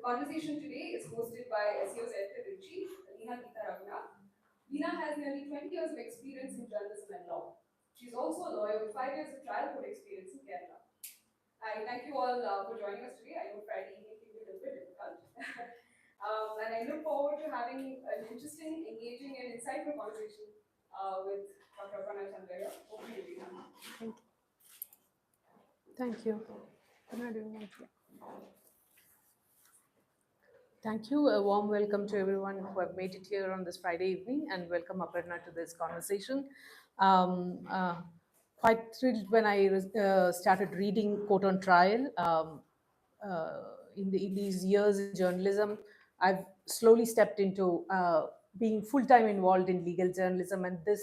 conversation today is hosted by SEO's editor-in-chief, Leena Gita Reghunath. Leena has nearly 20 years of experience in journalism and law. She's also a lawyer with 5 years of trial court experience in Kerala. I thank you all for joining us today. I know Friday evening can be a little bit difficult. And I look forward to having an interesting, engaging, and insightful conversation with Dr. Aparna Chandra. Over to you, Leena. Thank you. Thank you. A warm welcome to everyone who have made it here on this Friday evening, and welcome Aparna to this conversation. Quite thrilled when I started reading Court on Trial. In these years in journalism, I've slowly stepped into being full-time involved in legal journalism, and this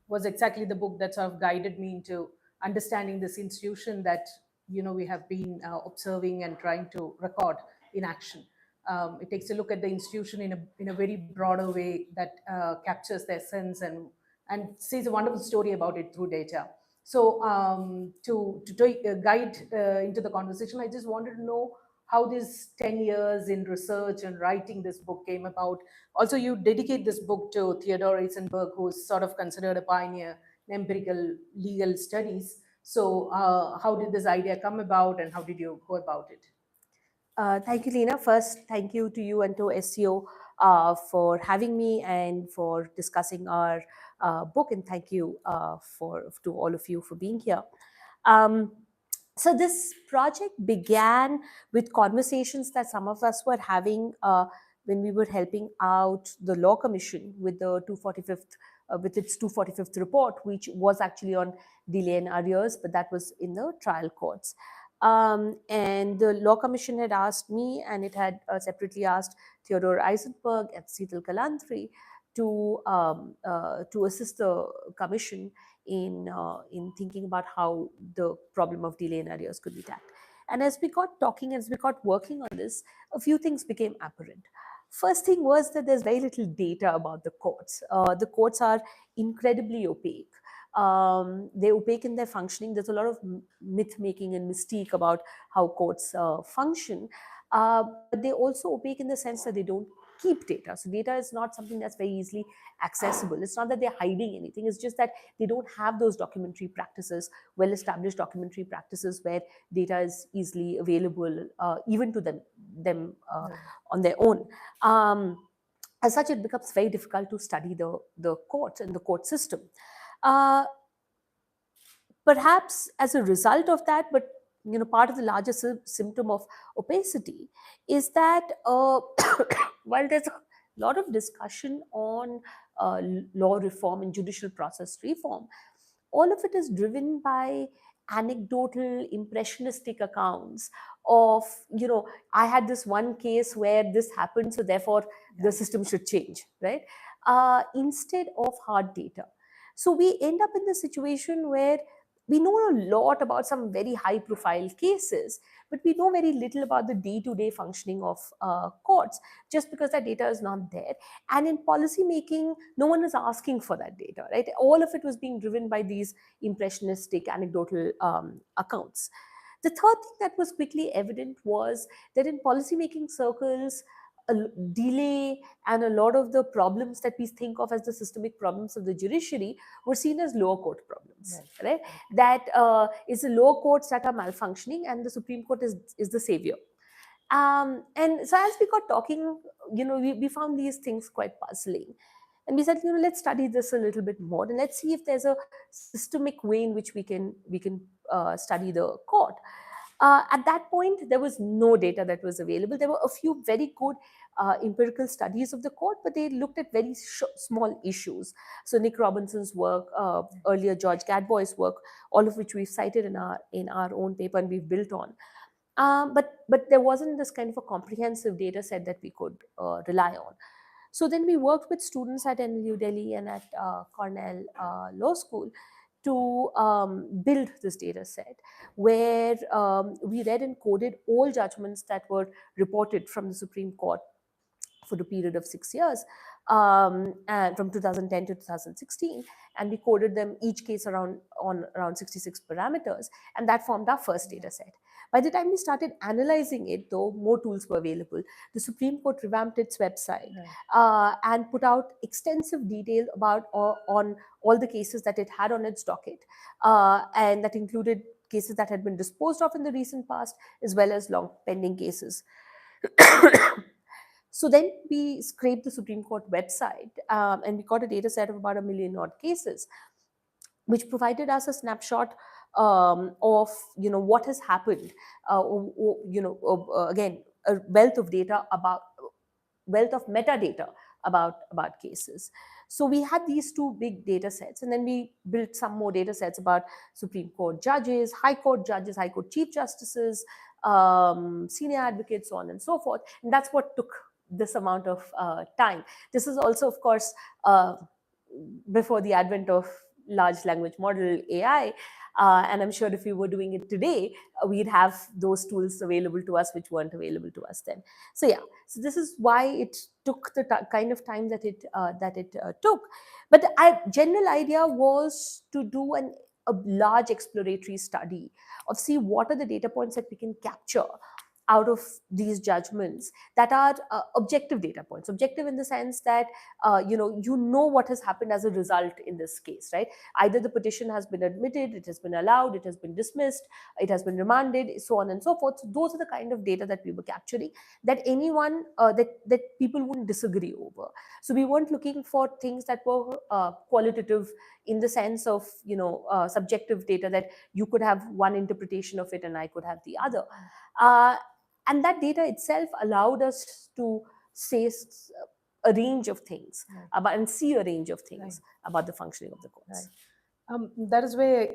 was exactly the book that sort of guided me into understanding this institution that we have been observing and trying to record in action. It takes a look at the institution in a very broader way that captures their sense and says a wonderful story about it through data. So to guide into the conversation, I just wanted to know how this 10 years in research and writing this book came about. Also, you dedicate this book to Theodore Eisenberg, who's sort of considered a pioneer in empirical legal studies. So how did this idea come about, and how did you go about it? Thank you, Leena. First, thank you to you and to SEO for having me and for discussing our book, and thank you to all of you for being here. So this project began with conversations that some of us were having when we were helping out the Law Commission with the 245th, with its 245th report, which was actually on delay and arrears, but that was in the trial courts. And the Law Commission had asked me, and it had separately asked Theodore Eisenberg and Sital Kalantry to assist the Commission in thinking about how the problem of delay and arrears could be tackled. And as we got talking, as we got working on this, a few things became apparent. First thing was that there's very little data about the courts. The courts are incredibly opaque. They're opaque in their functioning. There's a lot of myth making and mystique about how courts function. But they're also opaque in the sense that they don't keep data. So data is not something that's very easily accessible. It's not that they're hiding anything. It's just that they don't have those documentary practices, well-established documentary practices where data is easily available, even to them on their own. As such, it becomes very difficult to study the courts and the court system. Perhaps as a result of that, but part of the larger symptom of opacity is that while there's a lot of discussion on law reform and judicial process reform, all of it is driven by anecdotal, impressionistic accounts of, I had this one case where this happened, so therefore the system should change, right? Instead of hard data. So we end up in the situation where we know a lot about some very high profile cases, but we know very little about the day-to-day functioning of courts, just because that data is not there. And in policy making, no one is asking for that data, right? All of it was being driven by these impressionistic, anecdotal accounts. The third thing that was quickly evident was that in policymaking circles, a delay and a lot of the problems that we think of as the systemic problems of the judiciary were seen as lower court problems, right? That is the lower courts that are malfunctioning, and the Supreme Court is the savior. And so as we got talking, we found these things quite puzzling. And we said, let's study this a little bit more, and let's see if there's a systemic way in which we can study the court. At that point, there was no data that was available. There were a few very good empirical studies of the court, but they looked at very small issues. So Nick Robinson's work, earlier George Gadboy's work, all of which we've cited in our own paper and we've built on. But there wasn't this kind of a comprehensive data set that we could rely on. So then we worked with students at NLU Delhi and at Cornell Law School to build this data set, where we read and coded all judgments that were reported from the Supreme Court for the period of 6 years, and from 2010 to 2016, and we coded them each case on around 66 parameters, and that formed our first data set. By the time we started analyzing it, though, more tools were available. The Supreme Court revamped its website and put out extensive detail about on all the cases that it had on its docket, and that included cases that had been disposed of in the recent past, as well as long pending cases. So then we scraped the Supreme Court website, and we got a data set of about 1 million odd cases, which provided us a snapshot of what has happened. Again, a wealth of data about wealth of metadata about cases. So we had these two big data sets, and then we built some more data sets about Supreme Court judges, High Court judges, High Court Chief Justices, senior advocates, so on and so forth. And that's what took this amount of time. This is also, of course, before the advent of large language model AI. And I'm sure if we were doing it today, we'd have those tools available to us, which weren't available to us then. So yeah, so this is why it took the kind of time that it took. But the general idea was to do a large exploratory study of see what are the data points that we can capture out of these judgments that are objective data points. Objective in the sense that you know what has happened as a result in this case, right? Either the petition has been admitted, it has been allowed, it has been dismissed, it has been remanded, so on and so forth. So those are the kind of data that we were capturing, that anyone that people wouldn't disagree over. So we weren't looking for things that were qualitative in the sense of subjective data, that you could have one interpretation of it and I could have the other. And that data itself allowed us to say a range of things about, and see a range of things about the functioning of the courts. That is where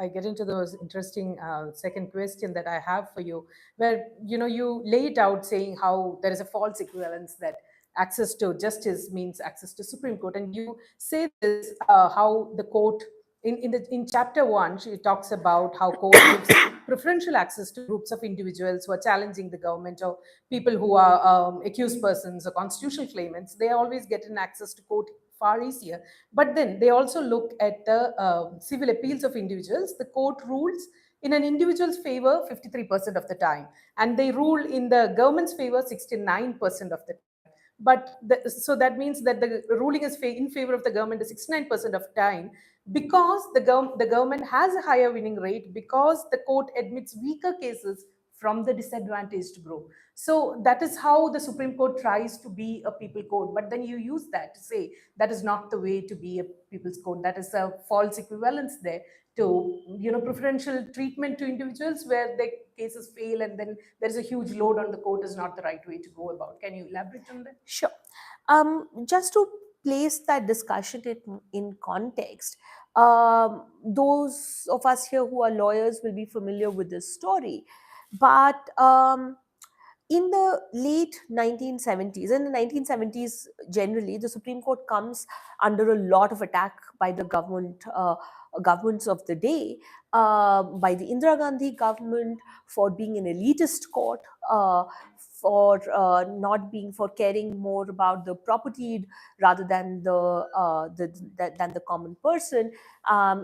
I get into those interesting second question that I have for you, where you lay it out saying how there is a false equivalence, that access to justice means access to Supreme Court, and you say this how the court in chapter 1 she talks about how court gives preferential access to groups of individuals who are challenging the government, or people who are accused persons or constitutional claimants. They always get an access to court far easier. But then they also look at the civil appeals of individuals. The court rules in an individual's favor 53% of the time, and they rule in the government's favor 69% of the time. But so that means that the ruling is in favor of the government is 69% of time, because the government has a higher winning rate, because the court admits weaker cases from the disadvantaged group. So that is how the Supreme Court tries to be a people court. But then you use that to say that is not the way to be a people's court. That is a false equivalence there to preferential treatment to individuals where their cases fail, and then there is a huge load on the court is not the right way to go about. Can you elaborate on that? Sure. Just to place that discussion in context, those of us here who are lawyers will be familiar with this story, but in the late 1970s, in the 1970s generally, the Supreme Court comes under a lot of attack by the governments of the day, by the Indira Gandhi government for being an elitist court, for caring more about the propertied rather than the common person.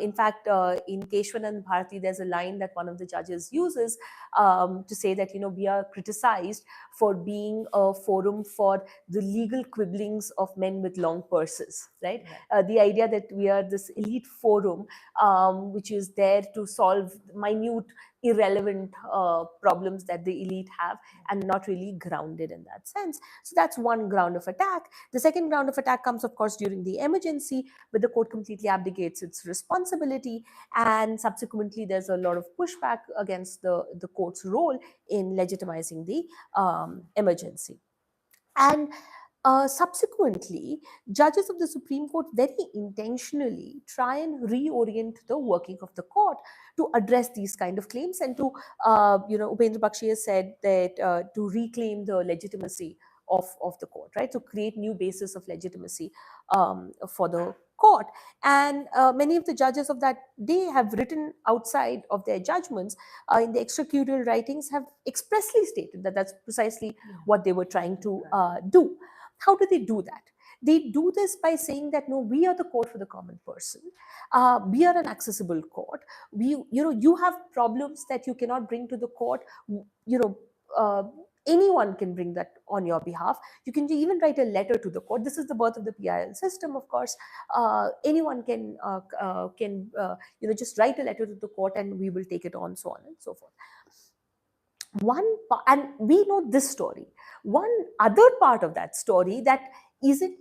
In fact, in Keshwanand Bharati, there's a line that one of the judges uses to say that we are criticized for being a forum for the legal quibblings of men with long purses, right? The idea that we are this elite forum which is there to solve minute, irrelevant problems that the elite have, and not really grounded in that sense. So that's one ground of attack. The second ground of attack comes, of course, during the emergency, where the court completely abdicates its responsibility, and subsequently there's a lot of pushback against the court's role in legitimizing the emergency. And subsequently, judges of the Supreme Court very intentionally try and reorient the working of the court to address these kind of claims, and to, Upendra Bakshi has said that to reclaim the legitimacy of the court, right? To create new basis of legitimacy for the court. And many of the judges of that day have written outside of their judgments in the extracurricular writings, have expressly stated that that's precisely what they were trying to do. How do they do that? They do this by saying that, no, we are the court for the common person. We are an accessible court. You have problems that you cannot bring to the court. Anyone can bring that on your behalf. You can even write a letter to the court. This is the birth of the PIL system, of course. Anyone can just write a letter to the court, and we will take it on, so on and so forth. And we know this story. One other part of that story that isn't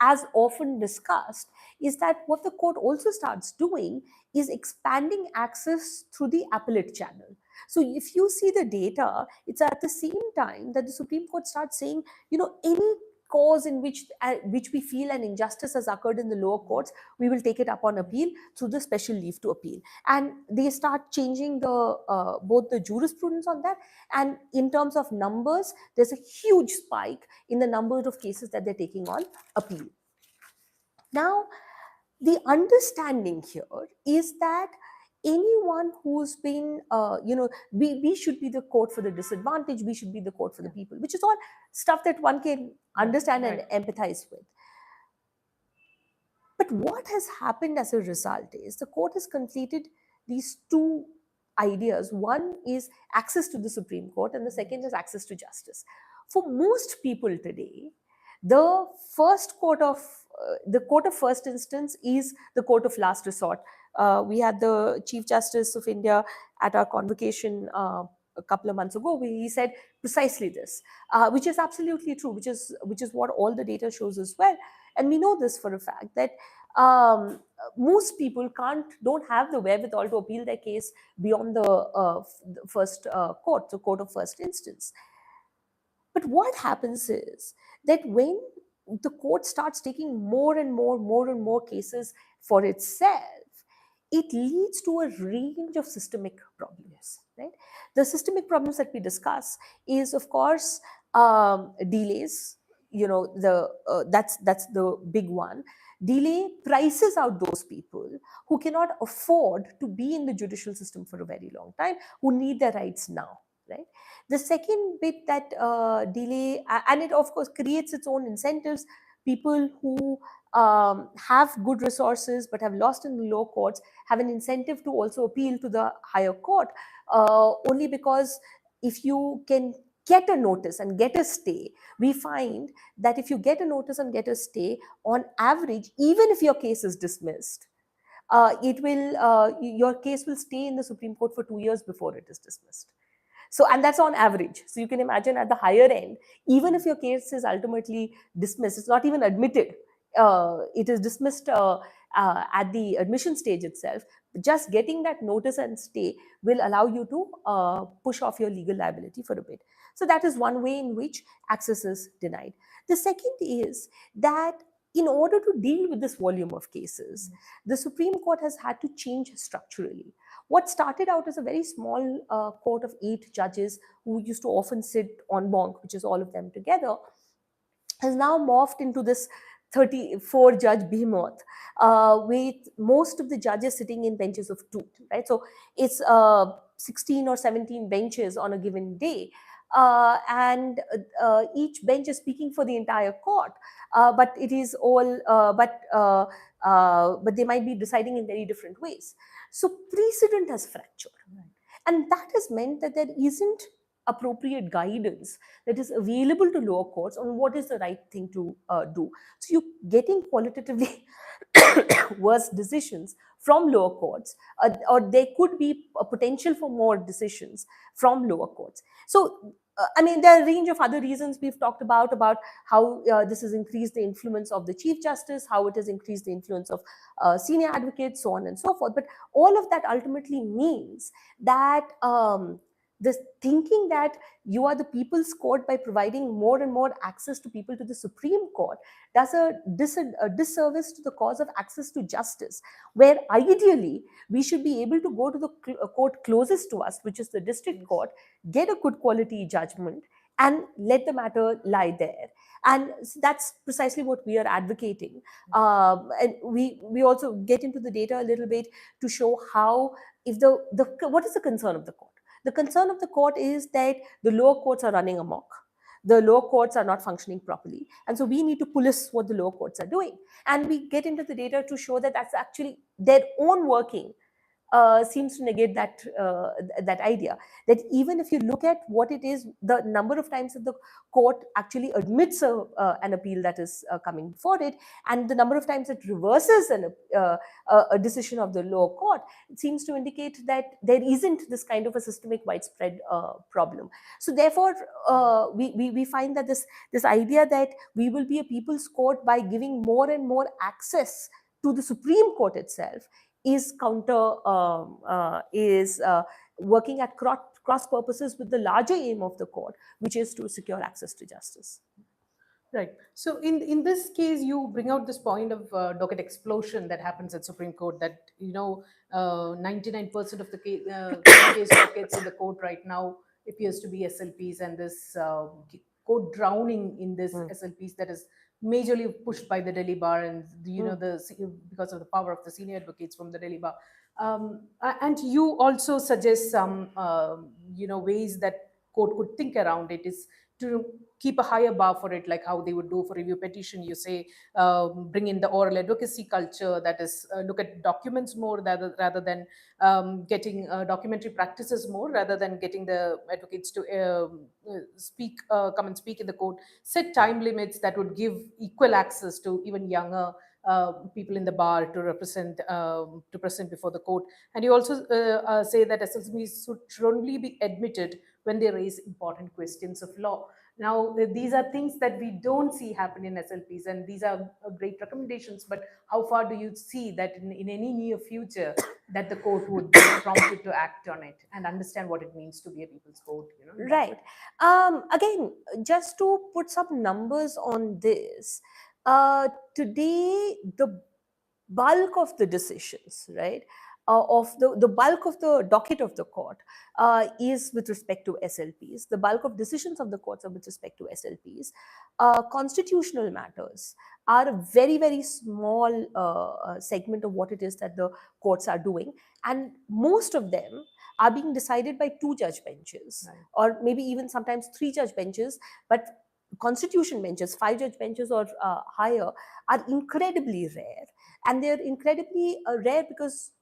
as often discussed is that what the court also starts doing is expanding access through the appellate channel. So if you see the data, it's at the same time that the Supreme Court starts saying, any cause in which we feel an injustice has occurred in the lower courts, we will take it up on appeal through the special leave to appeal. And they start changing the both the jurisprudence on that, and in terms of numbers, there's a huge spike in the number of cases that they're taking on appeal. Now, the understanding here is that anyone who's been, we should be the court for the disadvantaged, we should be the court for the people, which is all stuff that one can understand and empathize with. But what has happened as a result is the court has completed these two ideas. One is access to the Supreme Court, and the second is access to justice. For most people today, the court of first instance is the court of last resort. We had the Chief Justice of India at our convocation a couple of months ago, where he said precisely this, which is absolutely true, which is what all the data shows as well. And we know this for a fact that most people don't have the wherewithal to appeal their case beyond the first court, the court of first instance. But what happens is that when the court starts taking more and more cases for itself, it leads to a range of systemic problems. Right? The systemic problems that we discuss is, of course, delays. That's the big one. Delay prices out those people who cannot afford to be in the judicial system for a very long time, who need their rights now. Right? The second bit that delay, and it of course creates its own incentives. People who have good resources but have lost in the low courts have an incentive to also appeal to the higher court, only because if you can get a notice and get a stay, we find that if you get a notice and get a stay, on average, even if your case is dismissed, your case will stay in the Supreme Court for 2 years before it is dismissed. So, and that's on average. So you can imagine at the higher end, even if your case is ultimately dismissed, it's not even admitted, it is dismissed at the admission stage itself, just getting that notice and stay will allow you to push off your legal liability for a bit. So that is one way in which access is denied. The second is that in order to deal with this volume of cases, the Supreme Court has had to change structurally. What started out as a very small court of 8 judges who used to often sit en banc, which is all of them together, has now morphed into this 34 judge behemoth, with most of the judges sitting in benches of 2, right? So it's 16 or 17 benches on a given day. And each bench is speaking for the entire court, but it is all, but they might be deciding in very different ways. So precedent has fractured, and that has meant that there isn't appropriate guidance that is available to lower courts on what is the right thing to do. So you're getting qualitatively worse decisions from lower courts, or there could be a potential for more decisions from lower courts. So I mean, there are a range of other reasons we've talked about how this has increased the influence of the Chief Justice, how it has increased the influence of senior advocates, so on and so forth. But all of that ultimately means that this thinking that you are the people's court by providing more and more access to people to the Supreme Court does a disservice to the cause of access to justice, where ideally we should be able to go to the court closest to us, which is the district court, get a good quality judgment, and let the matter lie there. And that's precisely what we are advocating. And we also get into the data a little bit to show how, if what is the concern of the court? The concern of the court is that the lower courts are running amok. the lower courts are not functioning properly. And so we need to police what the lower courts are doing. And we get into the data to show that that's actually their own working seems to negate that idea. That even if you look at what it is, the number of times that the court actually admits an appeal that is coming before it, and the number of times it reverses a decision of the lower court, it seems to indicate that there isn't this kind of a systemic widespread problem. So therefore, we find that this idea that we will be a people's court by giving more and more access to the Supreme Court itself is working at cross purposes with the larger aim of the court, which is to secure access to justice. Right. So in this case, you bring out this point of docket explosion that happens at Supreme Court, that 99% of the case dockets in the court right now appears to be SLPs, and this court drowning in this SLPs that is majorly pushed by the Delhi bar, and because of the power of the senior advocates from the Delhi bar. And you also suggest some ways that court could think around it, is to keep a higher bar for it, like how they would do for review petition. You say bring in the oral advocacy culture, that is look at documents more rather than getting documentary practices more, rather than getting the advocates to come and speak in the court. Set time limits that would give equal access to even younger people in the bar to present before the court. And you also say that SLPs should only be admitted when they raise important questions of law. Now, these are things that we don't see happen in SLPs, and these are great recommendations. But how far do you see that in any near future that the court would be prompted to act on it and understand what it means to be a people's court? Right. Again, just to put some numbers on this, today the bulk of the decisions, right, of the bulk of the docket of the court is with respect to SLPs. The bulk of decisions of the courts are with respect to SLPs. Constitutional matters are a very, very small segment of what it is that the courts are doing. And most of them are being decided by 2 judge benches, right, or maybe even sometimes 3 judge benches. But constitution benches, 5 judge benches or higher, are incredibly rare. And they're incredibly rare because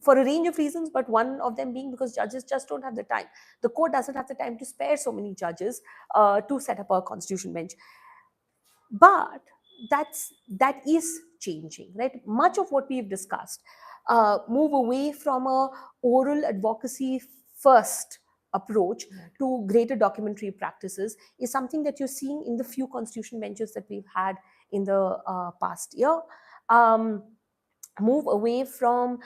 for a range of reasons, but one of them being because judges just don't have the time. The court doesn't have the time to spare so many judges to set up a constitution bench. But that is changing, right? Much of what we've discussed, move away from a oral advocacy first approach to greater documentary practices, is something that you're seeing in the few constitution benches that we've had in the past year. Move away from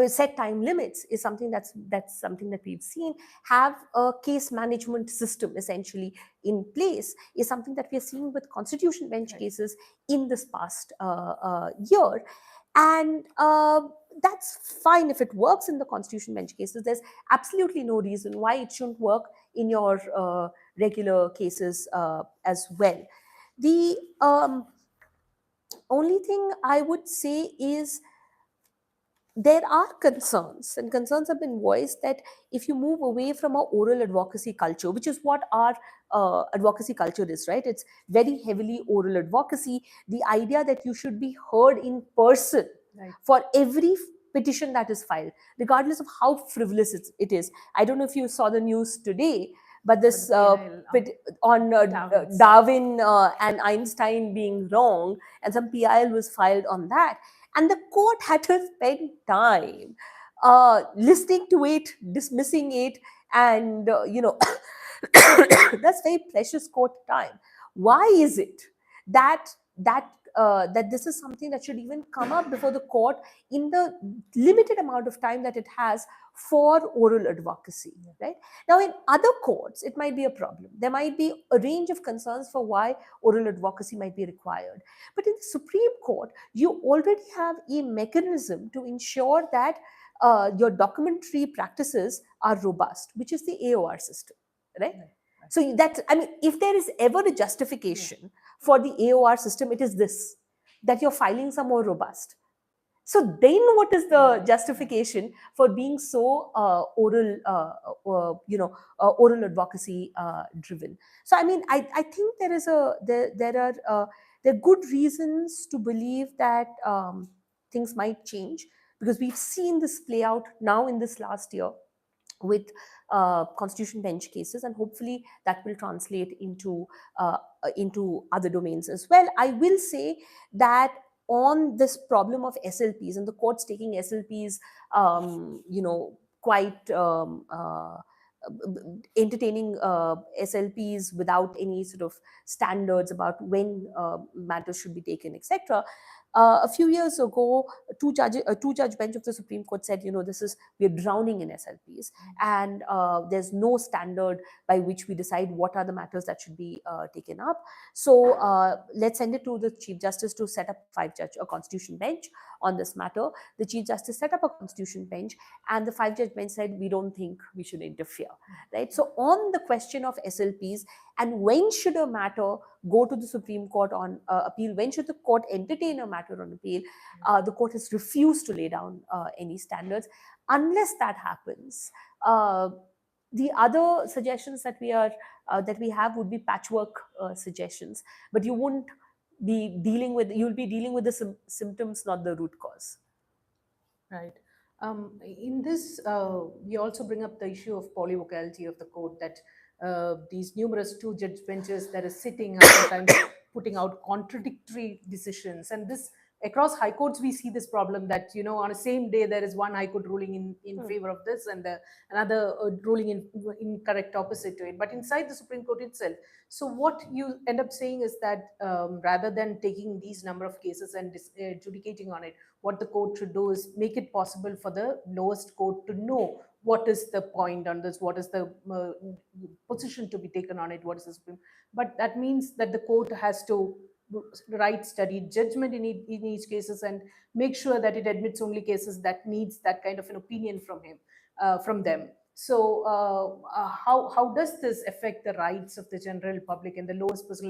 set time limits is something that's something that we've seen. Have a case management system essentially in place is something that we're seeing with constitution bench cases in this past year. And that's fine if it works in the constitution bench cases. There's absolutely no reason why it shouldn't work in your regular cases as well. The only thing I would say is there are concerns, and concerns have been voiced, that if you move away from our oral advocacy culture, which is what our advocacy culture is, right? It's very heavily oral advocacy. The idea that you should be heard in person, right, for every petition that is filed, regardless of how frivolous it is. I don't know if you saw the news today, but this on Darwin and Einstein being wrong, and some PIL was filed on that. And the court had to spend time listening to it, dismissing it, and, that's very precious court time. Why is it that this is something that should even come up before the court in the limited amount of time that it has for oral advocacy, right? Now, in other courts, it might be a problem. There might be a range of concerns for why oral advocacy might be required. But in the Supreme Court, you already have a mechanism to ensure that your documentary practices are robust, which is the AOR system, right? So that's, I mean, if there is ever a justification for the AOR system, it is this, that your filings are more robust. So then what is the justification for being so oral advocacy driven? So I mean, I think there are good reasons to believe that things might change, because we've seen this play out now in this last year with constitution bench cases, and hopefully that will translate into other domains as well. I will say that on this problem of SLPs and the courts taking SLPs, quite entertaining SLPs without any sort of standards about when matters should be taken, etc. A few years ago, two-judge bench of the Supreme Court said, we're drowning in SLPs, and there's no standard by which we decide what are the matters that should be taken up. So let's send it to the Chief Justice to set up a constitution bench on this matter. The Chief Justice set up a constitution bench, and the 5-judge bench said, we don't think we should interfere, right? So on the question of SLPs, and when should a matter go to the Supreme Court on appeal, when should the court entertain a matter on appeal, the court has refused to lay down any standards. Unless that happens, the other suggestions that we have would be patchwork suggestions, but you won't be dealing with, you'll be dealing with the symptoms, not the root cause. Right. In this, we also bring up the issue of polyvocality of the court, that these numerous two-judge benches that are sitting are sometimes putting out contradictory decisions. And this, across high courts, we see this problem that, on the same day, there is one high court ruling in favor of this and another ruling in correct opposite to it, but inside the Supreme Court itself. So what you end up saying is that rather than taking these number of cases and adjudicating on it, what the court should do is make it possible for the lowest court to know what is the point on this, what is the position to be taken on it, what is the Supreme. But that means that the court has to write studied judgment in each cases and make sure that it admits only cases that needs that kind of an opinion from them. So how does this affect the rights of the general public and the lowest person?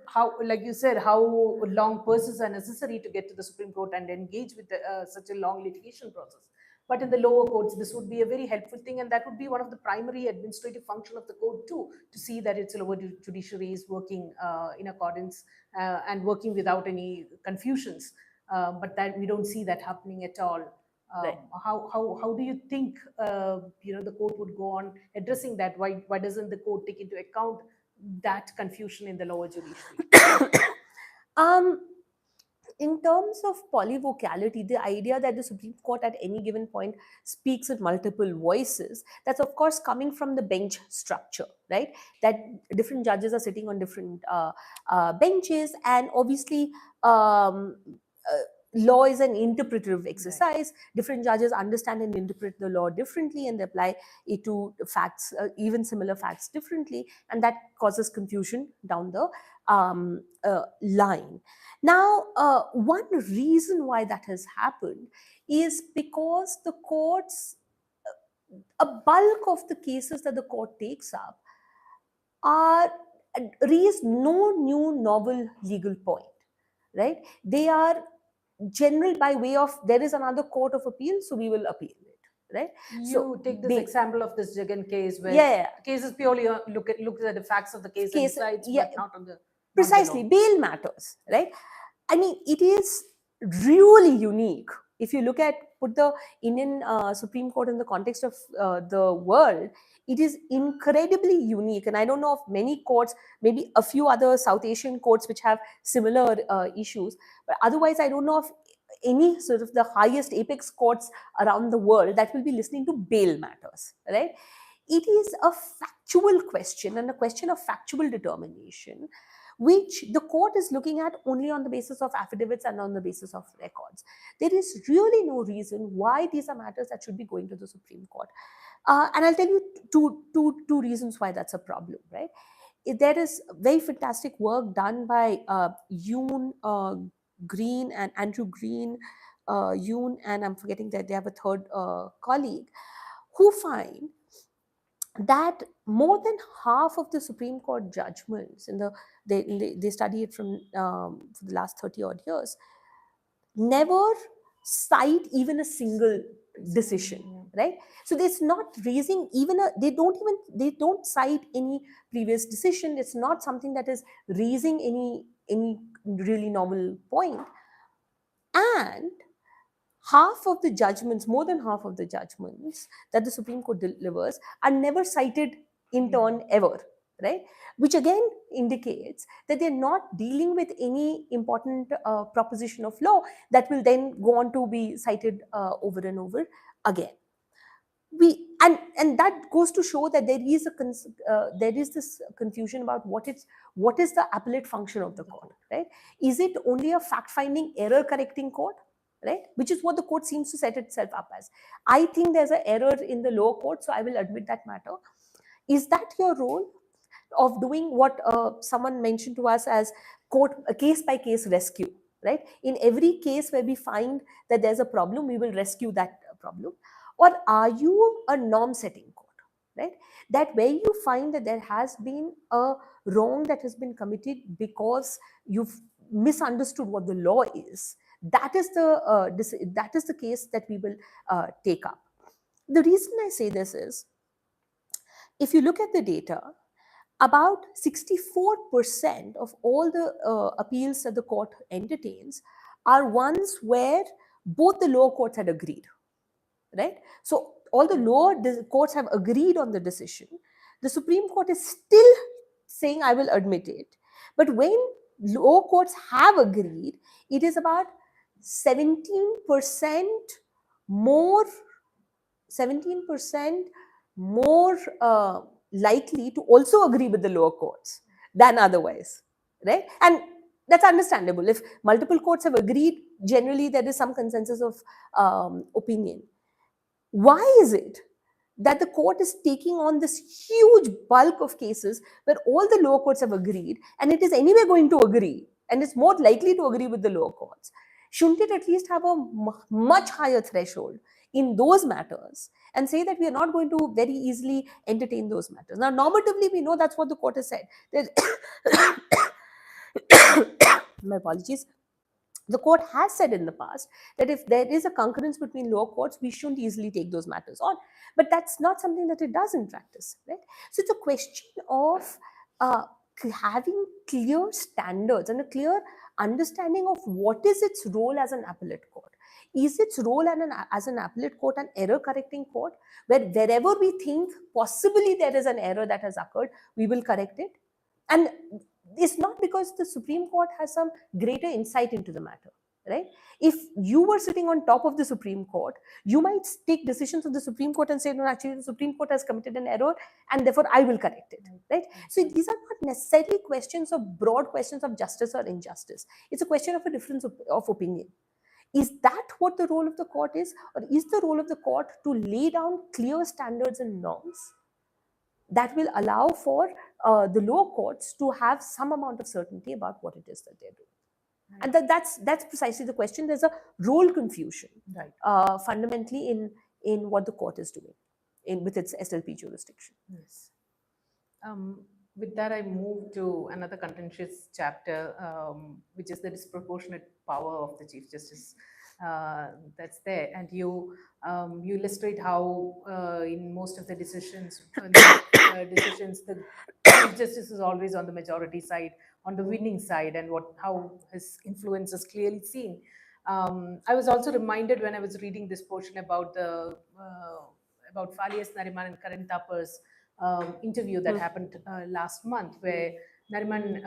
How, like you said, how long pursuits are necessary to get to the Supreme Court and engage with such a long litigation process. But in the lower courts, this would be a very helpful thing, and that would be one of the primary administrative function of the court too, to see that its lower judiciary is working in accordance and working without any confusions. But that we don't see that happening at all. Right. How do you think the court would go on addressing that? Why doesn't the court take into account that confusion in the lower judiciary? In terms of polyvocality, the idea that the Supreme Court at any given point speaks with multiple voices, that's of course coming from the bench structure, right? That different judges are sitting on different benches, and obviously law is an interpretive exercise. Right. Different judges understand and interpret the law differently, and they apply it to facts, even similar facts, differently, and that causes confusion down the line. Now, one reason why that has happened is because the courts, a bulk of the cases that the court takes up raise no new novel legal point, right? They are general by way of, there is another court of appeal, so we will appeal it, right? You take this example of this Jagan case, where the case is purely looks at the facts of the case and decides, but not on the precisely bail matters, right? I mean, it is really unique. If you put the Indian Supreme Court in the context of the world, it is incredibly unique. And I don't know of many courts, maybe a few other South Asian courts which have similar issues. But otherwise, I don't know of any sort of the highest apex courts around the world that will be listening to bail matters, right? It is a factual question and a question of factual determination, which the court is looking at only on the basis of affidavits and on the basis of records. There is really no reason why these are matters that should be going to the Supreme Court. And I'll tell you two reasons why that's a problem, right? There is very fantastic work done by Yoon Green and Andrew Green, Yoon, and I'm forgetting that they have a third colleague, who find that more than half of the Supreme Court judgments they study it from for the last 30 odd years, never cite even a single decision, right? So it's not raising even a, they don't cite any previous decision. It's not something that is raising any really novel point. And half of the judgments, more than half of the judgments that the Supreme Court delivers are never cited in turn ever, right? Which again indicates that they're not dealing with any important proposition of law that will then go on to be cited over and over again. And that goes to show that there is this confusion about what is the appellate function of the court, right? Is it only a fact-finding, error-correcting court, right? Which is what the court seems to set itself up as. I think there's an error in the lower court, so I will admit that matter. Is that your role of doing what someone mentioned to us as a case-by-case rescue, right? In every case where we find that there's a problem, we will rescue that problem. Or are you a norm-setting court, right? That where you find that there has been a wrong that has been committed because you've misunderstood what the law is, that is the case that we will take up. The reason I say this is, if you look at the data, about 64% of all the appeals that the court entertains are ones where both the lower courts had agreed, right? So all the lower courts have agreed on the decision. The Supreme Court is still saying, I will admit it. But when lower courts have agreed, it is about 17% more likely to also agree with the lower courts than otherwise, right? And that's understandable. If multiple courts have agreed, generally there is some consensus of opinion. Why is it that the court is taking on this huge bulk of cases where all the lower courts have agreed, and it is anyway going to agree, and it's more likely to agree with the lower courts? Shouldn't it at least have a much higher threshold in those matters and say that we are not going to very easily entertain those matters? Now, normatively, we know that's what the court has said. My apologies. The court has said in the past that if there is a concurrence between lower courts, we shouldn't easily take those matters on. But that's not something that it does in practice, right? So it's a question of having clear standards and a clear understanding of what is its role as an appellate court. Is its role as an appellate court an error-correcting court, where wherever we think possibly there is an error that has occurred, we will correct it? And it's not because the Supreme Court has some greater insight into the matter, right? If you were sitting on top of the Supreme Court, you might take decisions of the Supreme Court and say, no, actually the Supreme Court has committed an error and therefore I will correct it, right? So these are not necessarily questions of broad questions of justice or injustice. It's a question of a difference of opinion. Is that what the role of the court is? Or is the role of the court to lay down clear standards and norms that will allow for the lower courts to have some amount of certainty about what it is that they're doing? Right. And that's precisely the question. There's a role confusion, right, fundamentally in what the court is doing with its SLP jurisdiction. Yes. With that, I move to another contentious chapter, which is the disproportionate power of the Chief Justice that's there. And you illustrate how in most of the decisions, the Chief Justice is always on the majority side, on the winning side, and how his influence is clearly seen. I was also reminded when I was reading this portion about Falias Nariman and Karan Thappar's interview that happened last month, where Nariman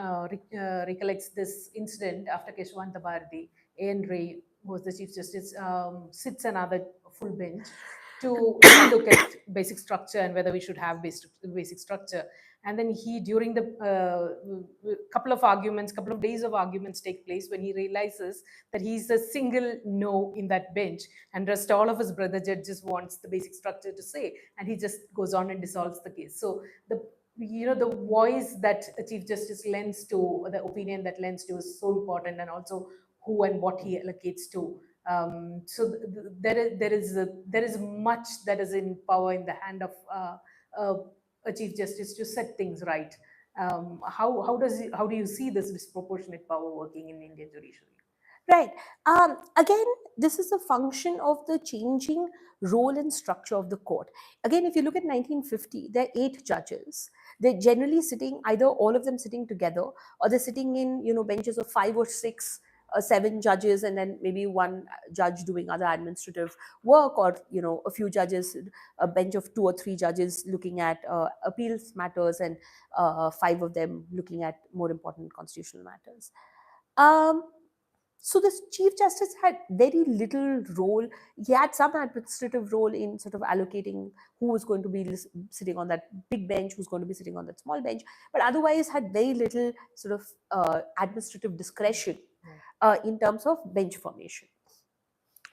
recollects this incident after Keshwanta Bharati. A.N. Ray, who was the Chief Justice, sits another full bench to look at basic structure and whether we should have basic structure. And then he, during the couple of days of arguments take place, when he realizes that he's a single no in that bench, and rest all of his brother judges wants the basic structure to say, and he just goes on and dissolves the case. So the voice that a Chief Justice lends to, the opinion that lends to, is so important, and also who and what he allocates to. So there is much that is in power in the hand of a Chief Justice to set things right. How do you see this disproportionate power working in Indian judiciary? Right. Again, this is a function of the changing role and structure of the court. Again, if you look at 1950, there are 8 judges. They're generally sitting, either all of them sitting together, or they're sitting in, benches of 5 or 6, 7 judges, and then maybe one judge doing other administrative work, or a few judges, a bench of 2 or 3 judges looking at appeals matters, and 5 of them looking at more important constitutional matters. So this chief justice had very little role. He had some administrative role in sort of allocating who was going to be sitting on that big bench, who's going to be sitting on that small bench, but otherwise had very little sort of administrative discretion in terms of bench formation,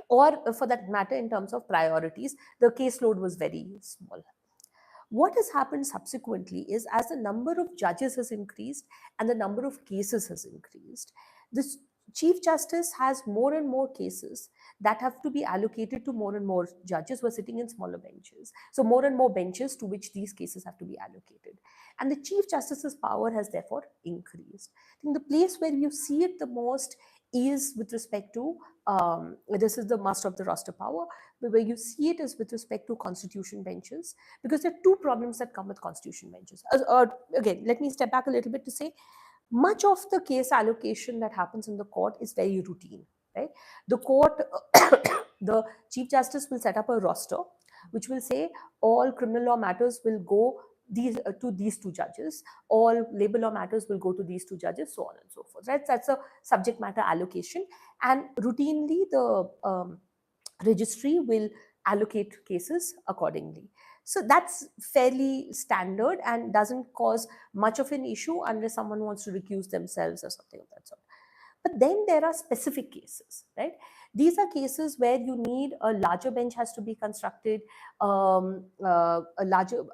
or for that matter in terms of priorities. The caseload was very small. What has happened subsequently is, as the number of judges has increased and the number of cases has increased, this Chief Justice has more and more cases that have to be allocated to more and more judges who are sitting in smaller benches. So more and more benches to which these cases have to be allocated. And the Chief Justice's power has therefore increased. I think the place where you see it the most is with respect to, this is the master of the roster power, where you see it is with respect to constitution benches, because there are 2 problems that come with constitution benches. Again, let me step back a little bit to say, much of the case allocation that happens in the court is very routine, right? The court, the Chief Justice will set up a roster which will say all criminal law matters will go to these 2 judges, all labor law matters will go to these 2 judges, so on and so forth, right? That's a subject matter allocation, and routinely the registry will allocate cases accordingly. So that's fairly standard and doesn't cause much of an issue unless someone wants to recuse themselves or something of that sort. But then there are specific cases, right? These are cases where you need a larger bench has to be constructed, a larger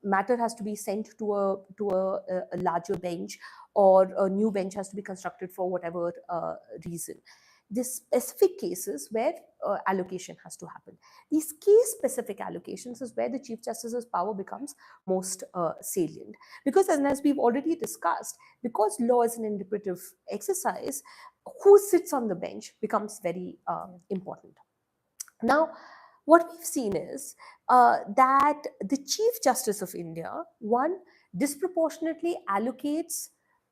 matter has to be sent to a larger bench, or a new bench has to be constructed for whatever reason. These specific cases where allocation has to happen. These case-specific allocations is where the Chief Justice's power becomes most salient. Because as we've already discussed, because law is an interpretive exercise, who sits on the bench becomes very important. Now, what we've seen is that the Chief Justice of India, one, disproportionately allocates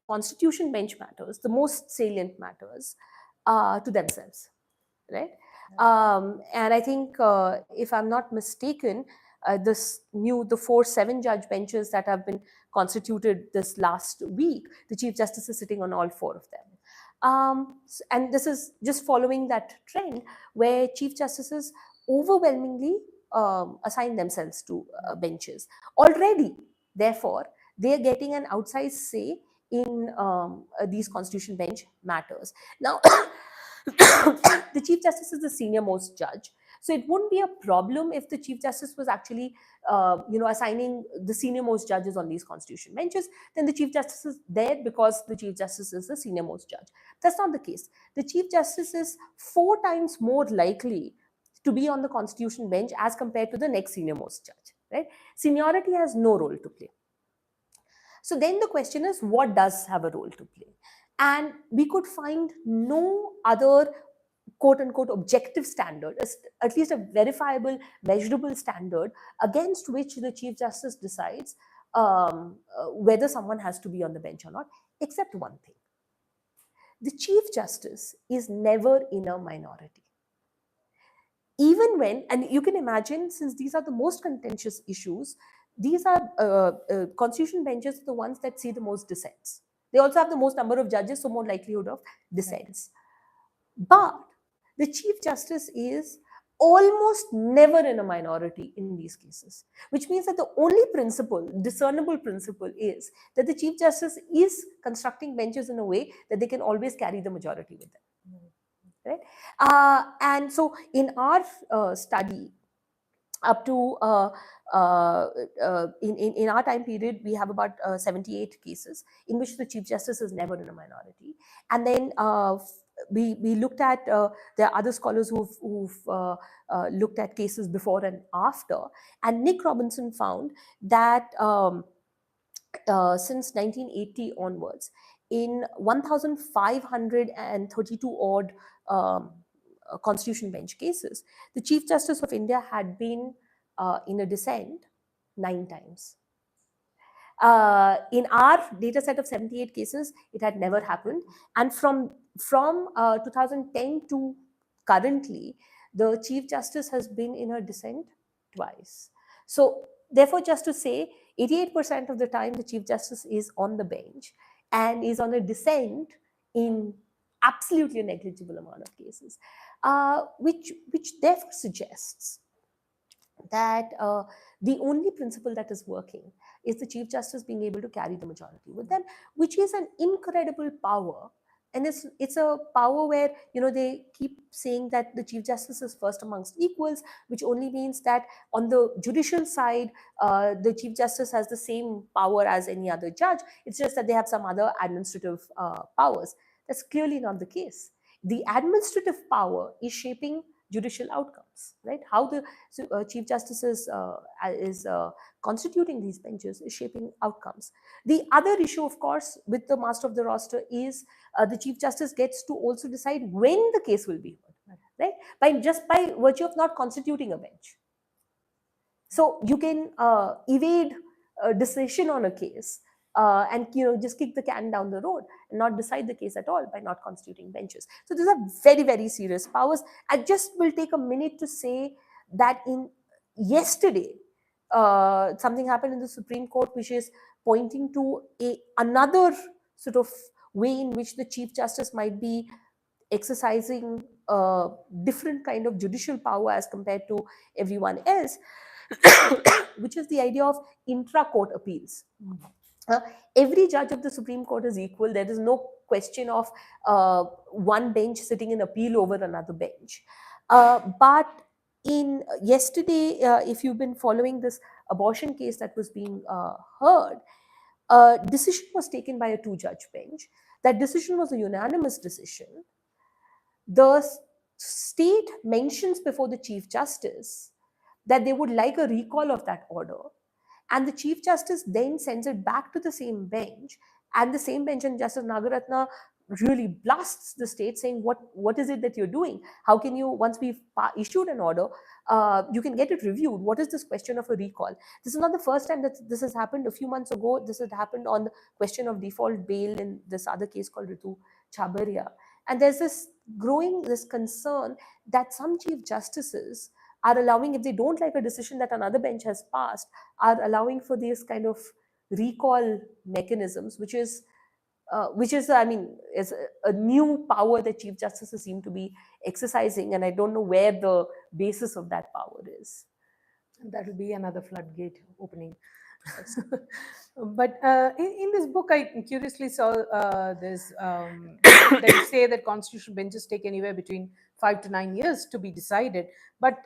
constitution bench matters, the most salient matters, to themselves, right? And I think, if I'm not mistaken, the 4 7 judge benches that have been constituted this last week, the Chief Justice is sitting on all 4 of them. And this is just following that trend where Chief Justices overwhelmingly assign themselves to benches. Already, therefore, they are getting an outsized say in these constitution bench matters. Now, the Chief Justice is the senior most judge. So it wouldn't be a problem if the Chief Justice was actually, assigning the senior most judges on these constitution benches. Then the Chief Justice is there because the Chief Justice is the senior most judge. That's not the case. The Chief Justice is 4 times more likely to be on the constitution bench as compared to the next senior most judge, right? Seniority has no role to play. So then the question is, what does have a role to play? And we could find no other quote unquote objective standard, at least a verifiable, measurable standard against which the Chief Justice decides whether someone has to be on the bench or not, except one thing. The Chief Justice is never in a minority. Even when, and you can imagine, since these are the most contentious issues, these are constitution benches, the ones that see the most dissents. They also have the most number of judges, so more likelihood of dissents. But the Chief Justice is almost never in a minority in these cases, which means that the only principle, discernible principle, is that the Chief Justice is constructing benches in a way that they can always carry the majority with them. Right? And so in our study, up to in our time period, we have about 78 cases in which the Chief Justice is never in a minority. And then we looked at, there are other scholars who've looked at cases before and after, and Nick Robinson found that since 1980 onwards, in 1,532 odd constitution bench cases, the Chief Justice of India had been in a dissent 9 times. In our data set of 78 cases, it had never happened. And from 2010 to currently, the Chief Justice has been in a dissent twice. So therefore, just to say, 88% of the time the Chief Justice is on the bench and is on a dissent in absolutely a negligible amount of cases, which therefore suggests that the only principle that is working is the Chief Justice being able to carry the majority with them, which is an incredible power. And it's a power where, you know, they keep saying that the Chief Justice is first amongst equals, which only means that on the judicial side, the Chief Justice has the same power as any other judge. It's just that they have some other administrative powers. That's clearly not the case. The administrative power is shaping judicial outcomes, right? How the Chief Justice is constituting these benches is shaping outcomes. The other issue, of course, with the master of the roster is the Chief Justice gets to also decide when the case will be heard, right? By virtue of not constituting a bench. So you can evade a decision on a case and, you know, just kick the can down the road and not decide the case at all by not constituting benches. So these are very, very serious powers. I just will take a minute to say that yesterday, something happened in the Supreme Court which is pointing to another sort of way in which the Chief Justice might be exercising a different kind of judicial power as compared to everyone else, which is the idea of intra-court appeals. Every judge of the Supreme Court is equal. There is no question of one bench sitting in appeal over another bench. But in yesterday, if you've been following this abortion case that was being heard, a decision was taken by a 2-judge bench. That decision was a unanimous decision. The state mentions before the Chief Justice that they would like a recall of that order. And the Chief Justice then sends it back to the same bench, and the same bench, and Justice Nagaratna really blasts the state saying, what is it that you're doing? How can you, once we've issued an order, you can get it reviewed. What is this question of a recall? This is not the first time that this has happened. A few months ago, this had happened on the question of default bail in this other case called Ritu Chabaria. And there's this concern that some Chief Justices are allowing, if they don't like a decision that another bench has passed, are allowing for these kind of recall mechanisms, which is, I mean, is a new power that Chief Justices seem to be exercising, and I don't know where the basis of that power is. That will be another floodgate opening. But in this book, I curiously saw this that say that constitutional benches take anywhere between 5 to 9 years to be decided. But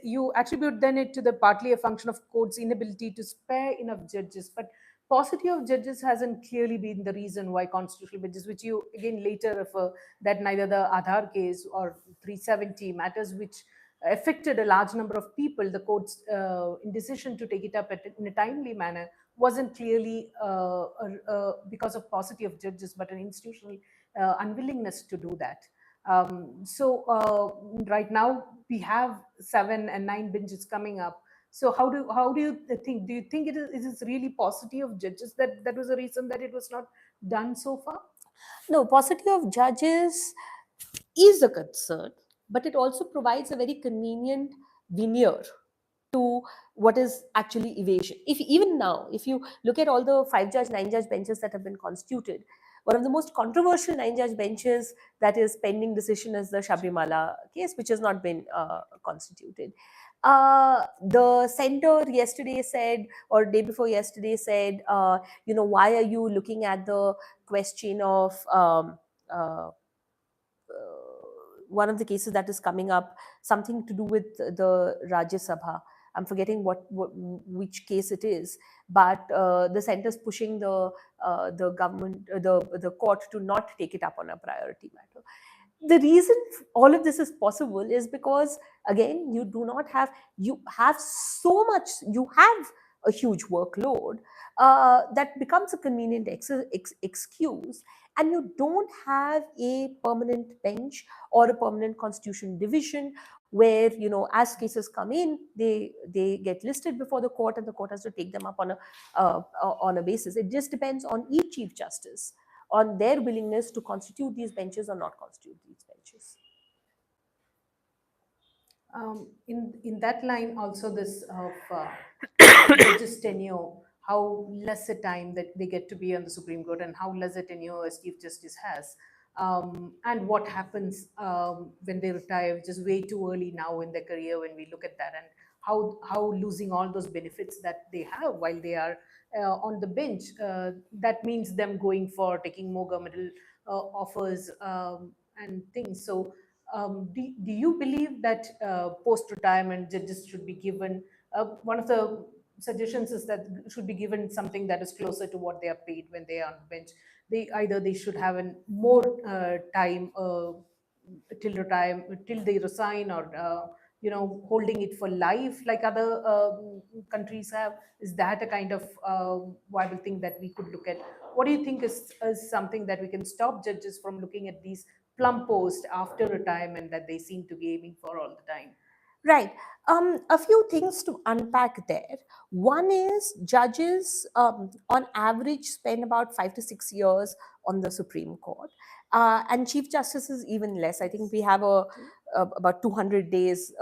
you attribute then it to the partly a function of court's inability to spare enough judges. But paucity of judges hasn't clearly been the reason why constitutional benches, which you again later refer that neither the Aadhaar case or 370 matters which affected a large number of people, the court's indecision to take it up in a timely manner wasn't clearly because of paucity of judges, but an institutional unwillingness to do that. So right now we have 7 and 9 benches coming up. So how do you think? Do you think it is really paucity of judges that was the reason that it was not done so far? No, paucity of judges is a concern, but it also provides a very convenient veneer to what is actually evasion. Even now, if you look at all the 5-judge, 9-judge benches that have been constituted, one of the most controversial 9-judge benches that is pending decision is the Sabrimala case, which has not been constituted. The center yesterday said, or day before yesterday said, you know, why are you looking at the question of one of the cases that is coming up, something to do with the Rajya Sabha. I'm forgetting which case it is, but the center is pushing the government, the court to not take it up on a priority matter. The reason all of this is possible is because, again, you have a huge workload, that becomes a convenient excuse, and you don't have a permanent bench or a permanent constitution division where, as cases come in, they get listed before the court and the court has to take them up on a basis. It just depends on each chief justice on their willingness to constitute these benches or not constitute these benches. In that line, also this of judges' tenure, how less a time that they get to be on the Supreme Court and how less a tenure a Chief Justice has, and what happens when they retire, which is way too early now in their career when we look at that, and how losing all those benefits that they have while they are on the bench, that means them going for taking more governmental offers and things. So do you believe that post-retirement judges should be given, one of the suggestions is that should be given something that is closer to what they are paid when they are on the bench. They should have more time till retire, till they resign, or holding it for life like other countries have. Is that a kind of viable thing that we could look at? What do you think is something that we can stop judges from looking at these plum posts after retirement that they seem to be aiming for all the time? Right. A few things to unpack there. One is judges, on average, spend about 5 to 6 years on the Supreme Court, and chief justices even less. I think we have about 200 days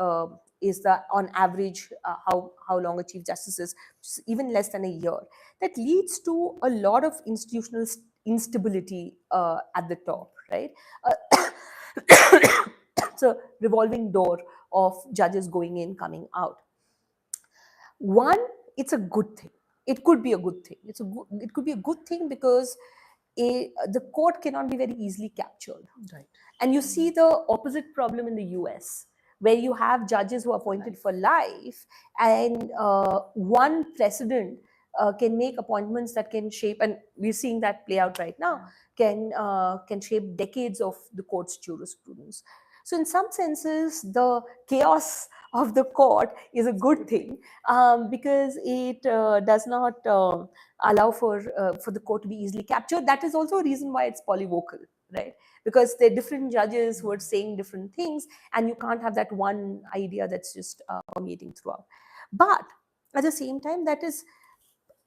is the on average how long a chief justice is, even less than a year. That leads to a lot of institutional instability at the top, right? It's a revolving door of judges going in, coming out. One, it's a good thing. It could be a good thing. It could be a good thing because the court cannot be very easily captured. Right. And you see the opposite problem in the US, where you have judges who are appointed for life, and one precedent can make appointments that can shape, and we're seeing that play out right now, can shape decades of the court's jurisprudence. So in some senses, the chaos of the court is a good thing, because it does not allow for the court to be easily captured. That is also a reason why it's polyvocal, right? Because there are different judges who are saying different things, and you can't have that one idea that's just permeating throughout. But at the same time, that is,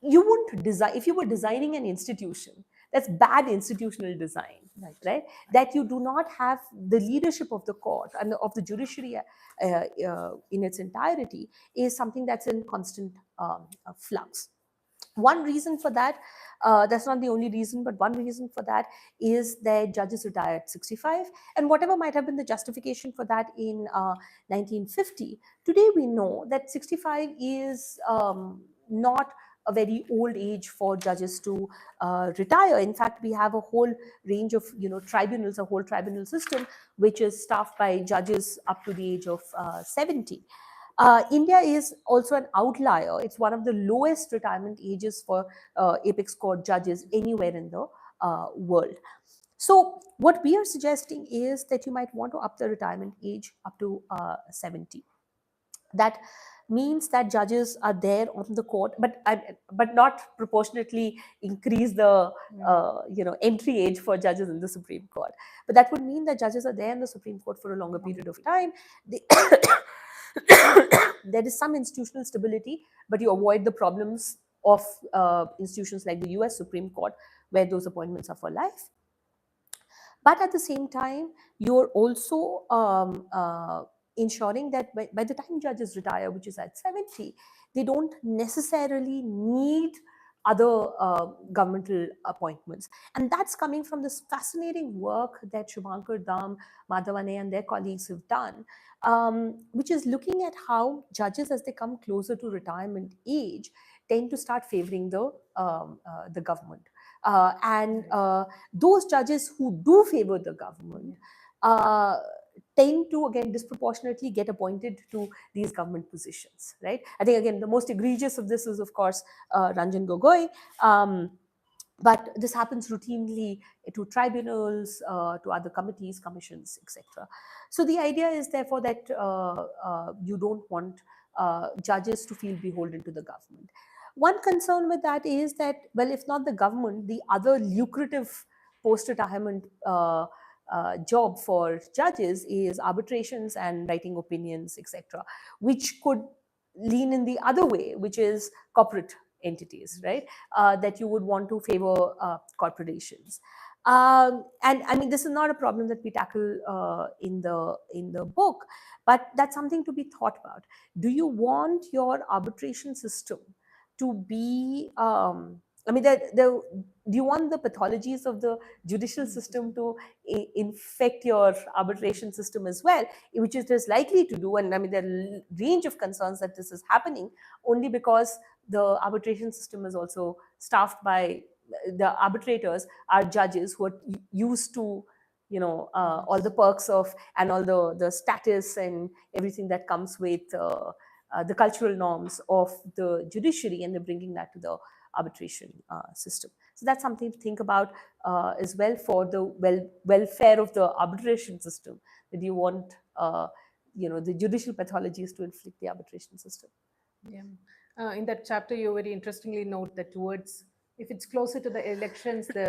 you wouldn't design, if you were designing an institution, that's bad institutional design, right? That you do not have the leadership of the court and of the judiciary in its entirety is something that's in constant flux. One reason for that, that's not the only reason, but one reason for that is that judges retire at 65. And whatever might have been the justification for that in 1950, today we know that 65 is not a very old age for judges to retire. In fact, we have a whole range of tribunals, a whole tribunal system, which is staffed by judges up to the age of 70. India is also an outlier. It's one of the lowest retirement ages for apex court judges anywhere in the world. So what we are suggesting is that you might want to up the retirement age up to 70. That means that judges are there on the court, but not proportionately increase the entry age for judges in the Supreme Court. But that would mean that judges are there in the Supreme Court for a longer period of time. There is some institutional stability, but you avoid the problems of institutions like the US Supreme Court, where those appointments are for life. But at the same time, you're also ensuring that by the time judges retire, which is at 70, they don't necessarily need other governmental appointments. And that's coming from this fascinating work that Shubhankar Dham, Madhavane and their colleagues have done, which is looking at how judges, as they come closer to retirement age, tend to start favoring the government. Those judges who do favor the government tend to, again, disproportionately get appointed to these government positions, right? I think, again, the most egregious of this is, of course, Ranjan Gogoi. But this happens routinely to tribunals, to other committees, commissions, etc. So the idea is, therefore, that you don't want judges to feel beholden to the government. One concern with that is that, well, if not the government, the other lucrative post-retirement job for judges is arbitrations and writing opinions, etc., which could lean in the other way, which is corporate entities, right? That you would want to favor corporations. And I mean, this is not a problem that we tackle in the book, but that's something to be thought about. Do you want your arbitration system to be I mean, do you want the pathologies of the judicial system to infect your arbitration system as well, which it is likely to do? And I mean, there are a range of concerns that this is happening only because the arbitration system is also staffed by the arbitrators are judges who are used to, you know, all the perks of and all the status and everything that comes with the cultural norms of the judiciary, and they're bringing that to the arbitration system. So that's something to think about as well for the welfare of the arbitration system. That you want, you know, the judicial pathologies to inflict the arbitration system. Yeah. In that chapter, you very interestingly note that towards, if it's closer to the elections, the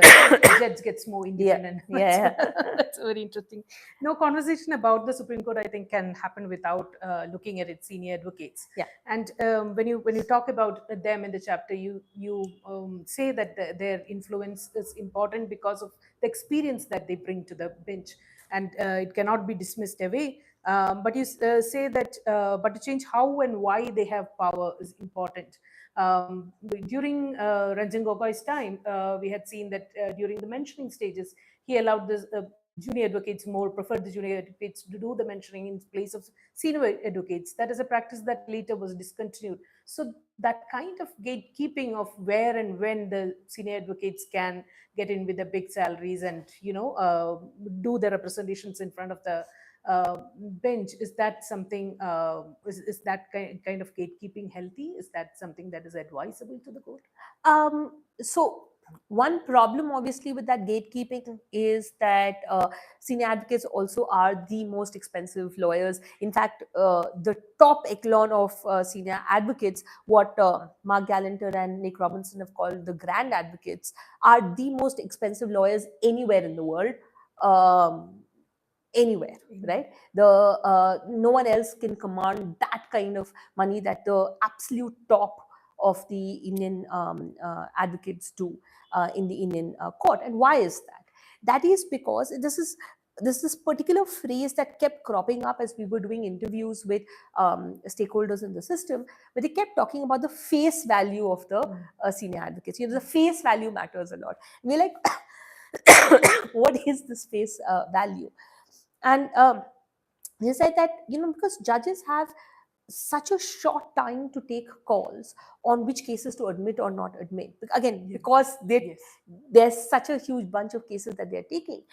judge gets more independent. Yeah. That's very interesting. No conversation about the Supreme Court, I think, can happen without looking at its senior advocates. Yeah. And when you talk about them in the chapter, you say that their influence is important because of the experience that they bring to the bench, and it cannot be dismissed away. But you say that, but to change how and why they have power is important. During Ranjan Gogoi's time, we had seen that during the mentioning stages, he allowed the junior advocates more, preferred the junior advocates to do the mentioning in place of senior advocates. That is a practice that later was discontinued. So that kind of gatekeeping of where and when the senior advocates can get in with the big salaries and, you know, do the representations in front of the bench, is that something, is that kind of gatekeeping healthy? Is that something that is advisable to the court? So one problem obviously with that gatekeeping is that senior advocates also are the most expensive lawyers. In fact, the top echelon of senior advocates, what Mark Galanter and Nick Robinson have called the grand advocates, are the most expensive lawyers anywhere in the world. Anywhere, right? No one else can command that kind of money that the absolute top of the Indian advocates do in the Indian court. And why is that? That is because this particular phrase that kept cropping up as we were doing interviews with stakeholders in the system, where they kept talking about the face value of the senior advocates. You know, the face value matters a lot. And we're like, what is this face value? And they said that, you know, because judges have such a short time to take calls on which cases to admit or not admit. Again, Yes. because there's such a huge bunch of cases that they're taking,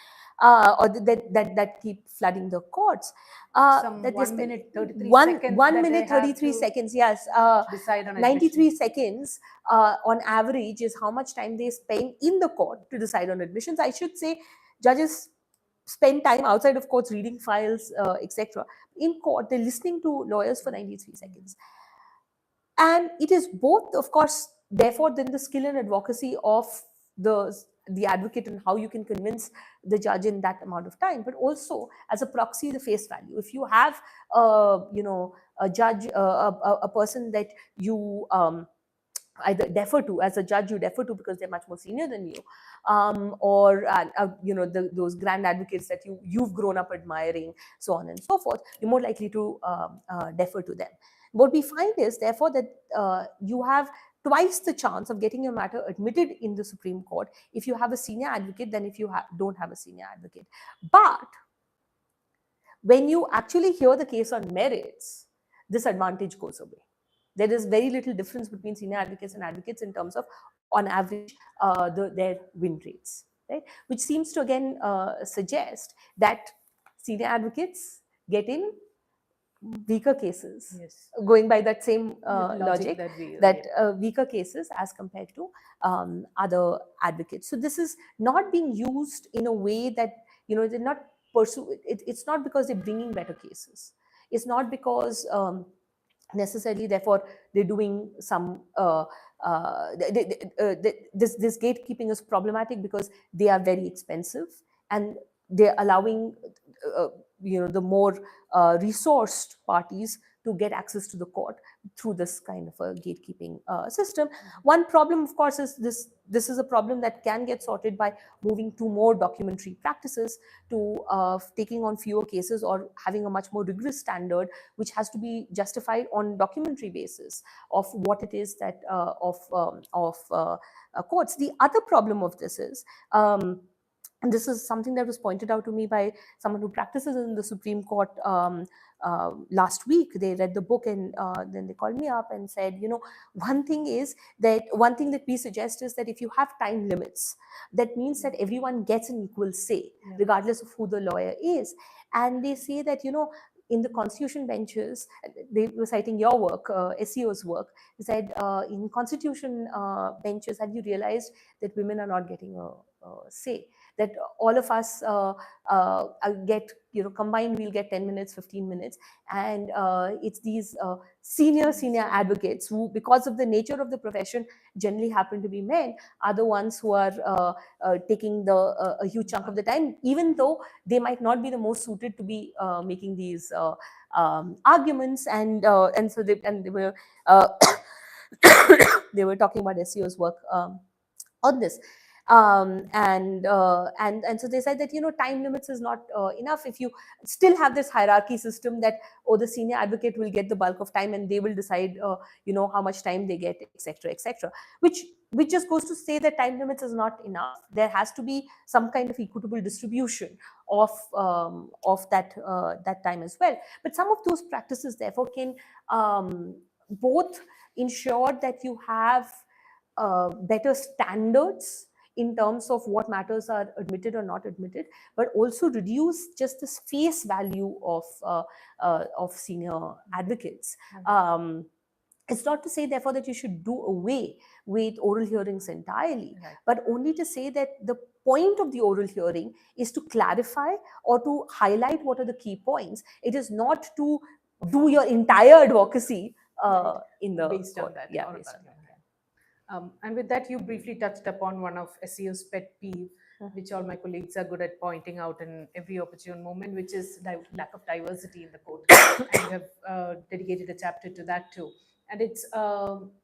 or that keep flooding the courts. Some that 1 minute 33 seconds. 1 minute 33 seconds, yes. Decide on 93 seconds on average is how much time they spend in the court to decide on admissions. I should say judges spend time outside of courts reading files, etc. In court, they're listening to lawyers for 93 seconds. And it is both, of course, therefore, then the skill and advocacy of the advocate and how you can convince the judge in that amount of time, but also as a proxy, the face value. If you have, you know, a judge, a person that you either defer to as a judge, you defer to because they're much more senior than you, or you know, those grand advocates that you've grown up admiring, so on and so forth, you're more likely to defer to them. What we find is therefore that you have twice the chance of getting your matter admitted in the Supreme Court if you have a senior advocate than if you don't have a senior advocate. But when you actually hear the case on merits, this advantage goes away. There is very little difference between senior advocates and advocates in terms of, on average, their win rates, right? Which seems to again suggest that senior advocates get in weaker cases, Yes. going by that same logic that weaker cases as compared to other advocates. So this is not being used in a way that, you know, they're not it's not because they're bringing better cases. It's not because necessarily, therefore, they're doing some this gatekeeping is problematic because they are very expensive, and they're allowing the more resourced parties to get access to the court through this kind of a gatekeeping system. One problem, of course, is this is a problem that can get sorted by moving to more documentary practices, to taking on fewer cases, or having a much more rigorous standard which has to be justified on documentary basis of what it is that courts. The other problem of this is, and this is something that was pointed out to me by someone who practices in the Supreme Court last week. They read the book, and then they called me up and said, one thing that we suggest is that if you have time limits, that means that everyone gets an equal say, regardless of who the lawyer is. And they say that, in the constitution benches, they were citing your work, SEO's work. They said, in constitution benches, have you realized that women are not getting a say? That all of us get, combined, we'll get 10 minutes, 15 minutes. And it's these senior advocates who, because of the nature of the profession, generally happen to be men, are the ones who are taking a huge chunk of the time, even though they might not be the most suited to be making these arguments. And so they were they were talking about SEO's work on this. And so they said that, time limits is not enough. If you still have this hierarchy system that, the senior advocate will get the bulk of time and they will decide, how much time they get, etc., which just goes to say that time limits is not enough. There has to be some kind of equitable distribution of that time as well. But some of those practices, therefore, can both ensure that you have better standards in terms of what matters are admitted or not admitted, but also reduce just this face value of senior advocates. It's not to say, therefore, that you should do away with oral hearings entirely, but only to say that the point of the oral hearing is to clarify or to highlight what are the key points. It is not to do your entire advocacy in the based court. on that. Yeah, based on that. And with that, you briefly touched upon one of SEO's pet peeve, which all my colleagues are good at pointing out in every opportune moment, which is lack of diversity in the court. And you have dedicated a chapter to that too. And it's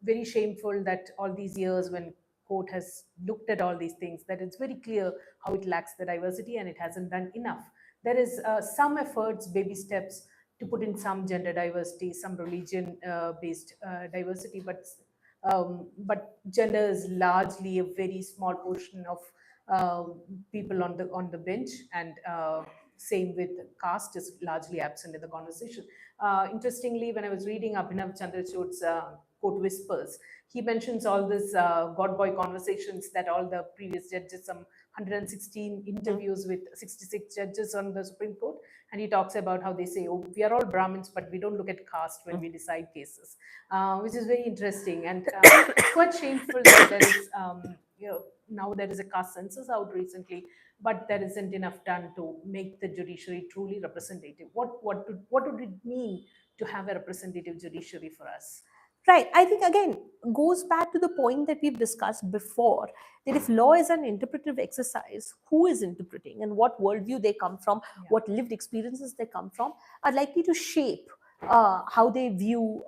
very shameful that all these years, when court has looked at all these things, that it's very clear how it lacks the diversity and it hasn't done enough. There is some efforts, baby steps, to put in some gender diversity, some religion-based diversity, but gender is largely a very small portion of people on the bench, and same with caste is largely absent in the conversation. Interestingly, when I was reading Abhinav Chandrachud's Court Whispers, he mentions all this God boy conversations that all the previous judges, some 116 interviews with 66 judges on the Supreme Court, and he talks about how they say, oh, we are all Brahmins, but we don't look at caste when we decide cases, which is very interesting. And it's quite shameful that there is, now there is a caste census out recently, but there isn't enough done to make the judiciary truly representative. What would it mean to have a representative judiciary for us? Right. I think, again, goes back to the point that we've discussed before, that if law is an interpretive exercise, who is interpreting and what worldview they come from, what lived experiences they come from, are likely to shape how they view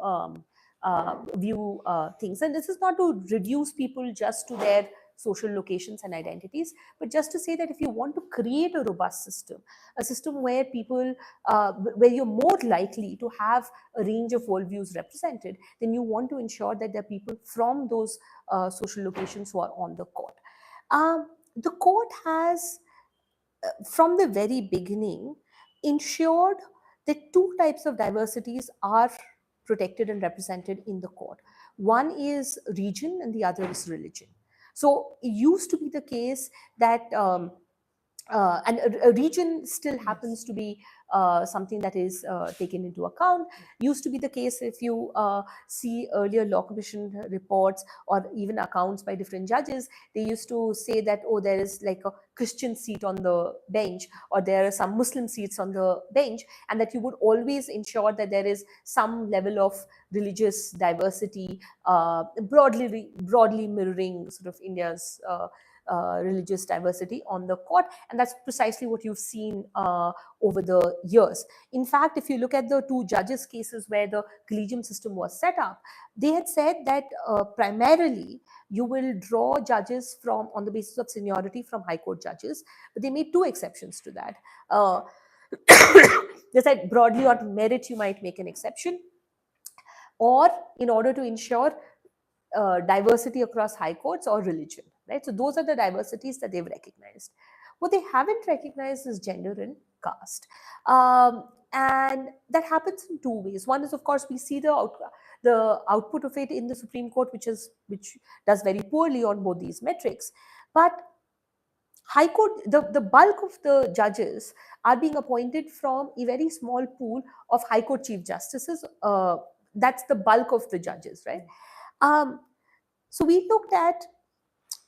things. And this is not to reduce people just to their social locations and identities, but just to say that if you want to create a robust system, a system where people, where you're more likely to have a range of worldviews represented, then you want to ensure that there are people from those social locations who are on the court. The court has, from the very beginning, ensured that two types of diversities are protected and represented in the court. One is region and the other is religion. So it used to be the case that and a region still happens to be something that is taken into account. Used to be the case if you see earlier law commission reports or even accounts by different judges, they used to say that, oh, there is like a Christian seat on the bench, or there are some Muslim seats on the bench, and that you would always ensure that there is some level of religious diversity, broadly mirroring sort of India's religious diversity on the court, and that's precisely what you've seen over the years. In fact, if you look at the two judges cases where the collegium system was set up, they had said that primarily you will draw judges from on the basis of seniority from high court judges, but they made two exceptions to that. They said broadly on merit you might make an exception, or in order to ensure diversity across high courts or religion, right? So those are the diversities that they've recognized. What they haven't recognized is gender and caste. And that happens in two ways. One is, of course, we see the output of it in the Supreme Court, which does very poorly on both these metrics. But High Court, the bulk of the judges are being appointed from a very small pool of High Court Chief Justices. That's the bulk of the judges, right? So we looked at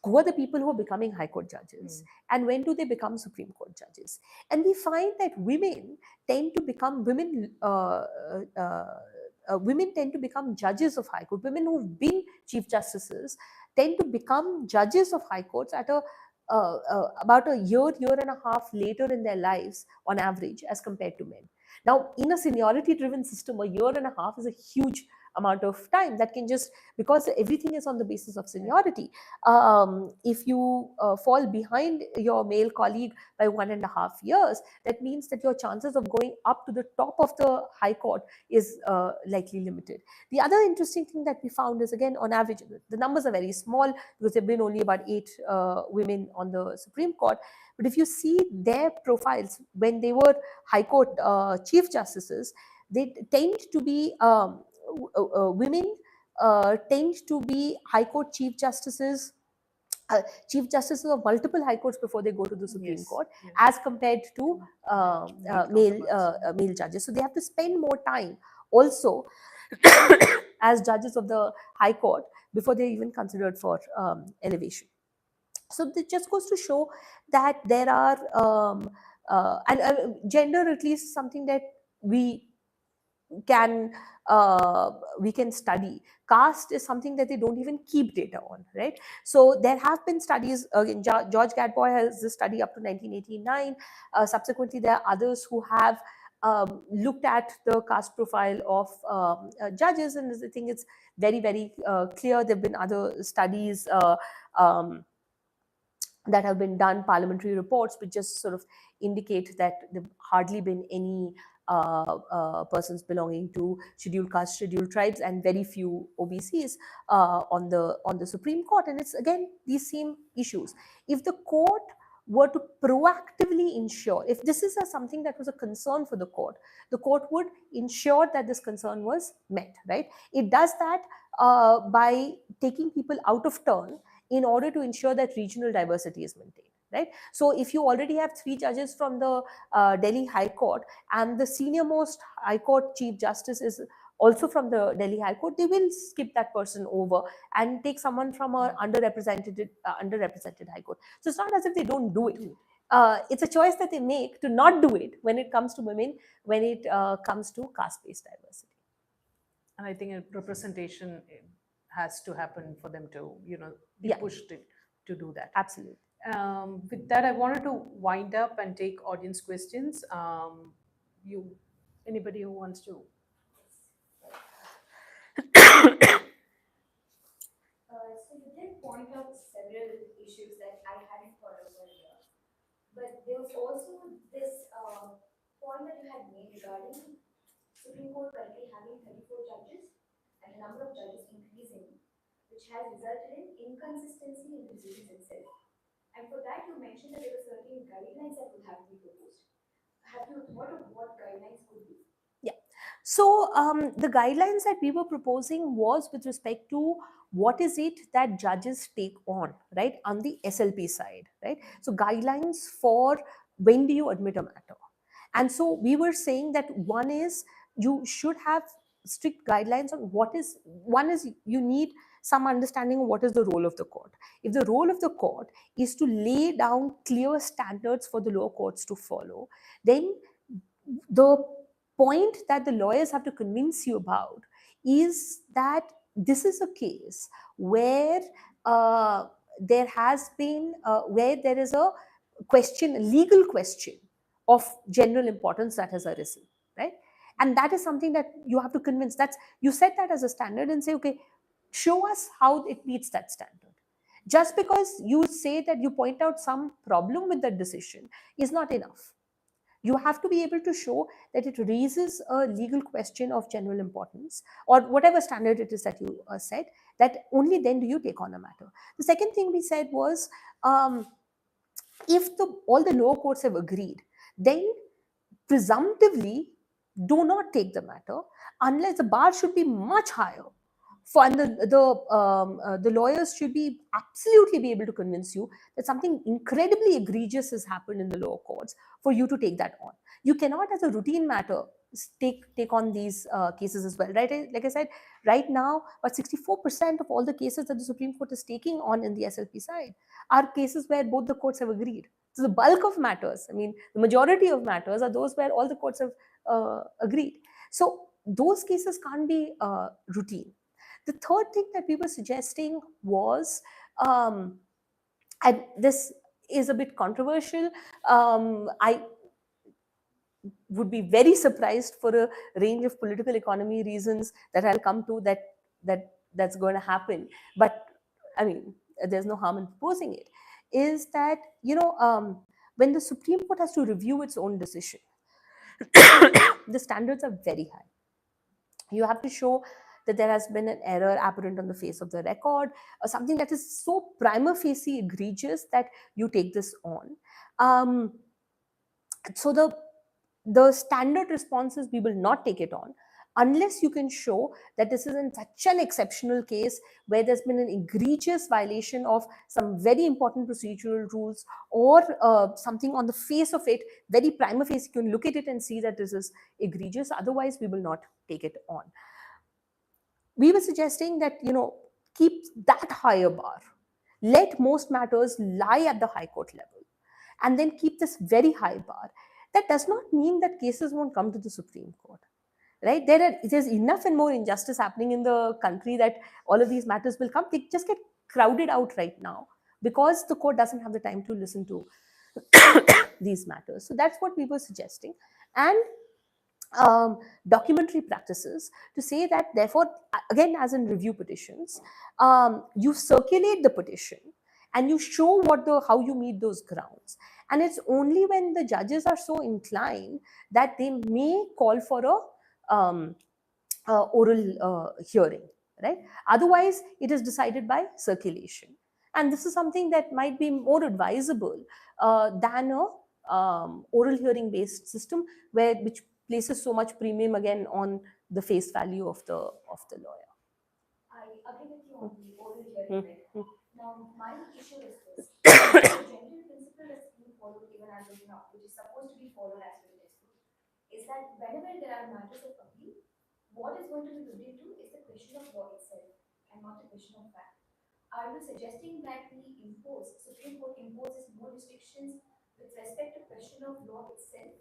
who are the people who are becoming High Court judges and when do they become Supreme Court judges. And we find that women tend to become judges of High Court. Women who've been Chief Justices tend to become judges of High Courts at about a year and a half later in their lives on average as compared to men. Now, in a seniority driven system, a year and a half is a huge amount of time that can just, because everything is on the basis of seniority. If you fall behind your male colleague by 1.5 years, that means that your chances of going up to the top of the High Court is likely limited. The other interesting thing that we found is, again, on average, the numbers are very small because there have been only about 8 women on the Supreme Court. But if you see their profiles when they were High Court Chief Justices, they tend to be women tend to be High Court Chief Justices of multiple High Courts before they go to the Supreme Court, as compared to male judges. So they have to spend more time also as judges of the High Court before they're even considered for elevation. So this just goes to show that there are, and gender at least something that we can study. Caste is something that they don't even keep data on, right? So there have been studies. George Gadboy has this study up to 1989. Subsequently, there are others who have looked at the caste profile of judges, and I think it's very, very clear. There have been other studies that have been done, parliamentary reports, which just sort of indicate that there have hardly been any persons belonging to scheduled caste, scheduled tribes, and very few OBCs on the Supreme Court. And it's again these same issues. If the court were to proactively ensure, if this is something that was a concern for the court would ensure that this concern was met, right? It does that by taking people out of turn in order to ensure that regional diversity is maintained. Right? So if you already have 3 judges from the Delhi High Court and the senior most High Court Chief Justice is also from the Delhi High Court, they will skip that person over and take someone from an underrepresented High Court. So it's not as if they don't do it. It's a choice that they make to not do it when it comes to women, when it comes to caste-based diversity. And I think representation has to happen for them to, be pushed to do that. Absolutely. With that, I wanted to wind up and take audience questions. Anybody who wants to? So you did point out several issues that I hadn't thought of earlier, but there was also this point that you had made regarding Supreme Court currently having 34 judges and the number of judges increasing, which has resulted in inconsistency in the duties itself. And for that, you mentioned that there were certain guidelines that would have to be proposed. Have you thought of what guidelines could be? Yeah. So the guidelines that we were proposing was with respect to what is it that judges take on, right, on the SLP side, right? So guidelines for when do you admit a matter. And so we were saying that one is you should have strict guidelines on what is, one is you need some understanding of what is the role of the court. If the role of the court is to lay down clear standards for the lower courts to follow, then the point that the lawyers have to convince you about is that this is a case where there has been, where there is a question, a legal question of general importance that has arisen, right? And that is something that you have to convince. That's, you set that as a standard and say, okay, show us how it meets that standard. Just because you say that you point out some problem with that decision is not enough. You have to be able to show that it raises a legal question of general importance, or whatever standard it is that you set, that only then do you take on a matter. The second thing we said was, if all the lower courts have agreed, then presumptively do not take the matter unless the bar should be much higher. And the lawyers should be absolutely be able to convince you that something incredibly egregious has happened in the lower courts for you to take that on. You cannot, as a routine matter, take on these cases as well, right? Like I said, right now, about 64% of all the cases that the Supreme Court is taking on in the SLP side are cases where both the courts have agreed. So the bulk of matters, I mean, the majority of matters are those where all the courts have agreed. So those cases can't be routine. The third thing that we were suggesting was, and this is a bit controversial, I would be very surprised for a range of political economy reasons that I'll come to that's going to happen. But I mean, there's no harm in proposing it, is that, when the Supreme Court has to review its own decision, the standards are very high. You have to show that there has been an error apparent on the face of the record, or something that is so prima facie egregious that you take this on. So the standard response is we will not take it on unless you can show that this is in such an exceptional case where there's been an egregious violation of some very important procedural rules, or something on the face of it, very prima facie, you can look at it and see that this is egregious. Otherwise, we will not take it on. We were suggesting that, keep that higher bar. Let most matters lie at the High Court level, and then keep this very high bar. That does not mean that cases won't come to the Supreme Court, right? There's enough and more injustice happening in the country that all of these matters will come. They just get crowded out right now because the court doesn't have the time to listen to these matters. So that's what we were suggesting. And documentary practices to say that, therefore, again, as in review petitions, you circulate the petition and you show how you meet those grounds. And it's only when the judges are so inclined that they may call for a oral hearing, right? Otherwise, it is decided by circulation. And this is something that might be more advisable than a oral hearing based system, which places so much premium again on the face value of the lawyer. I agree with you on the oral hearing bit. Now, my issue is this. The general principle that's being followed even as of now, which is supposed to be followed as well as is that whenever there are matters of appeal, what is going to be looked into is the question of law itself and not the question of fact. Are you suggesting that Supreme Court imposes more restrictions with respect to question of law itself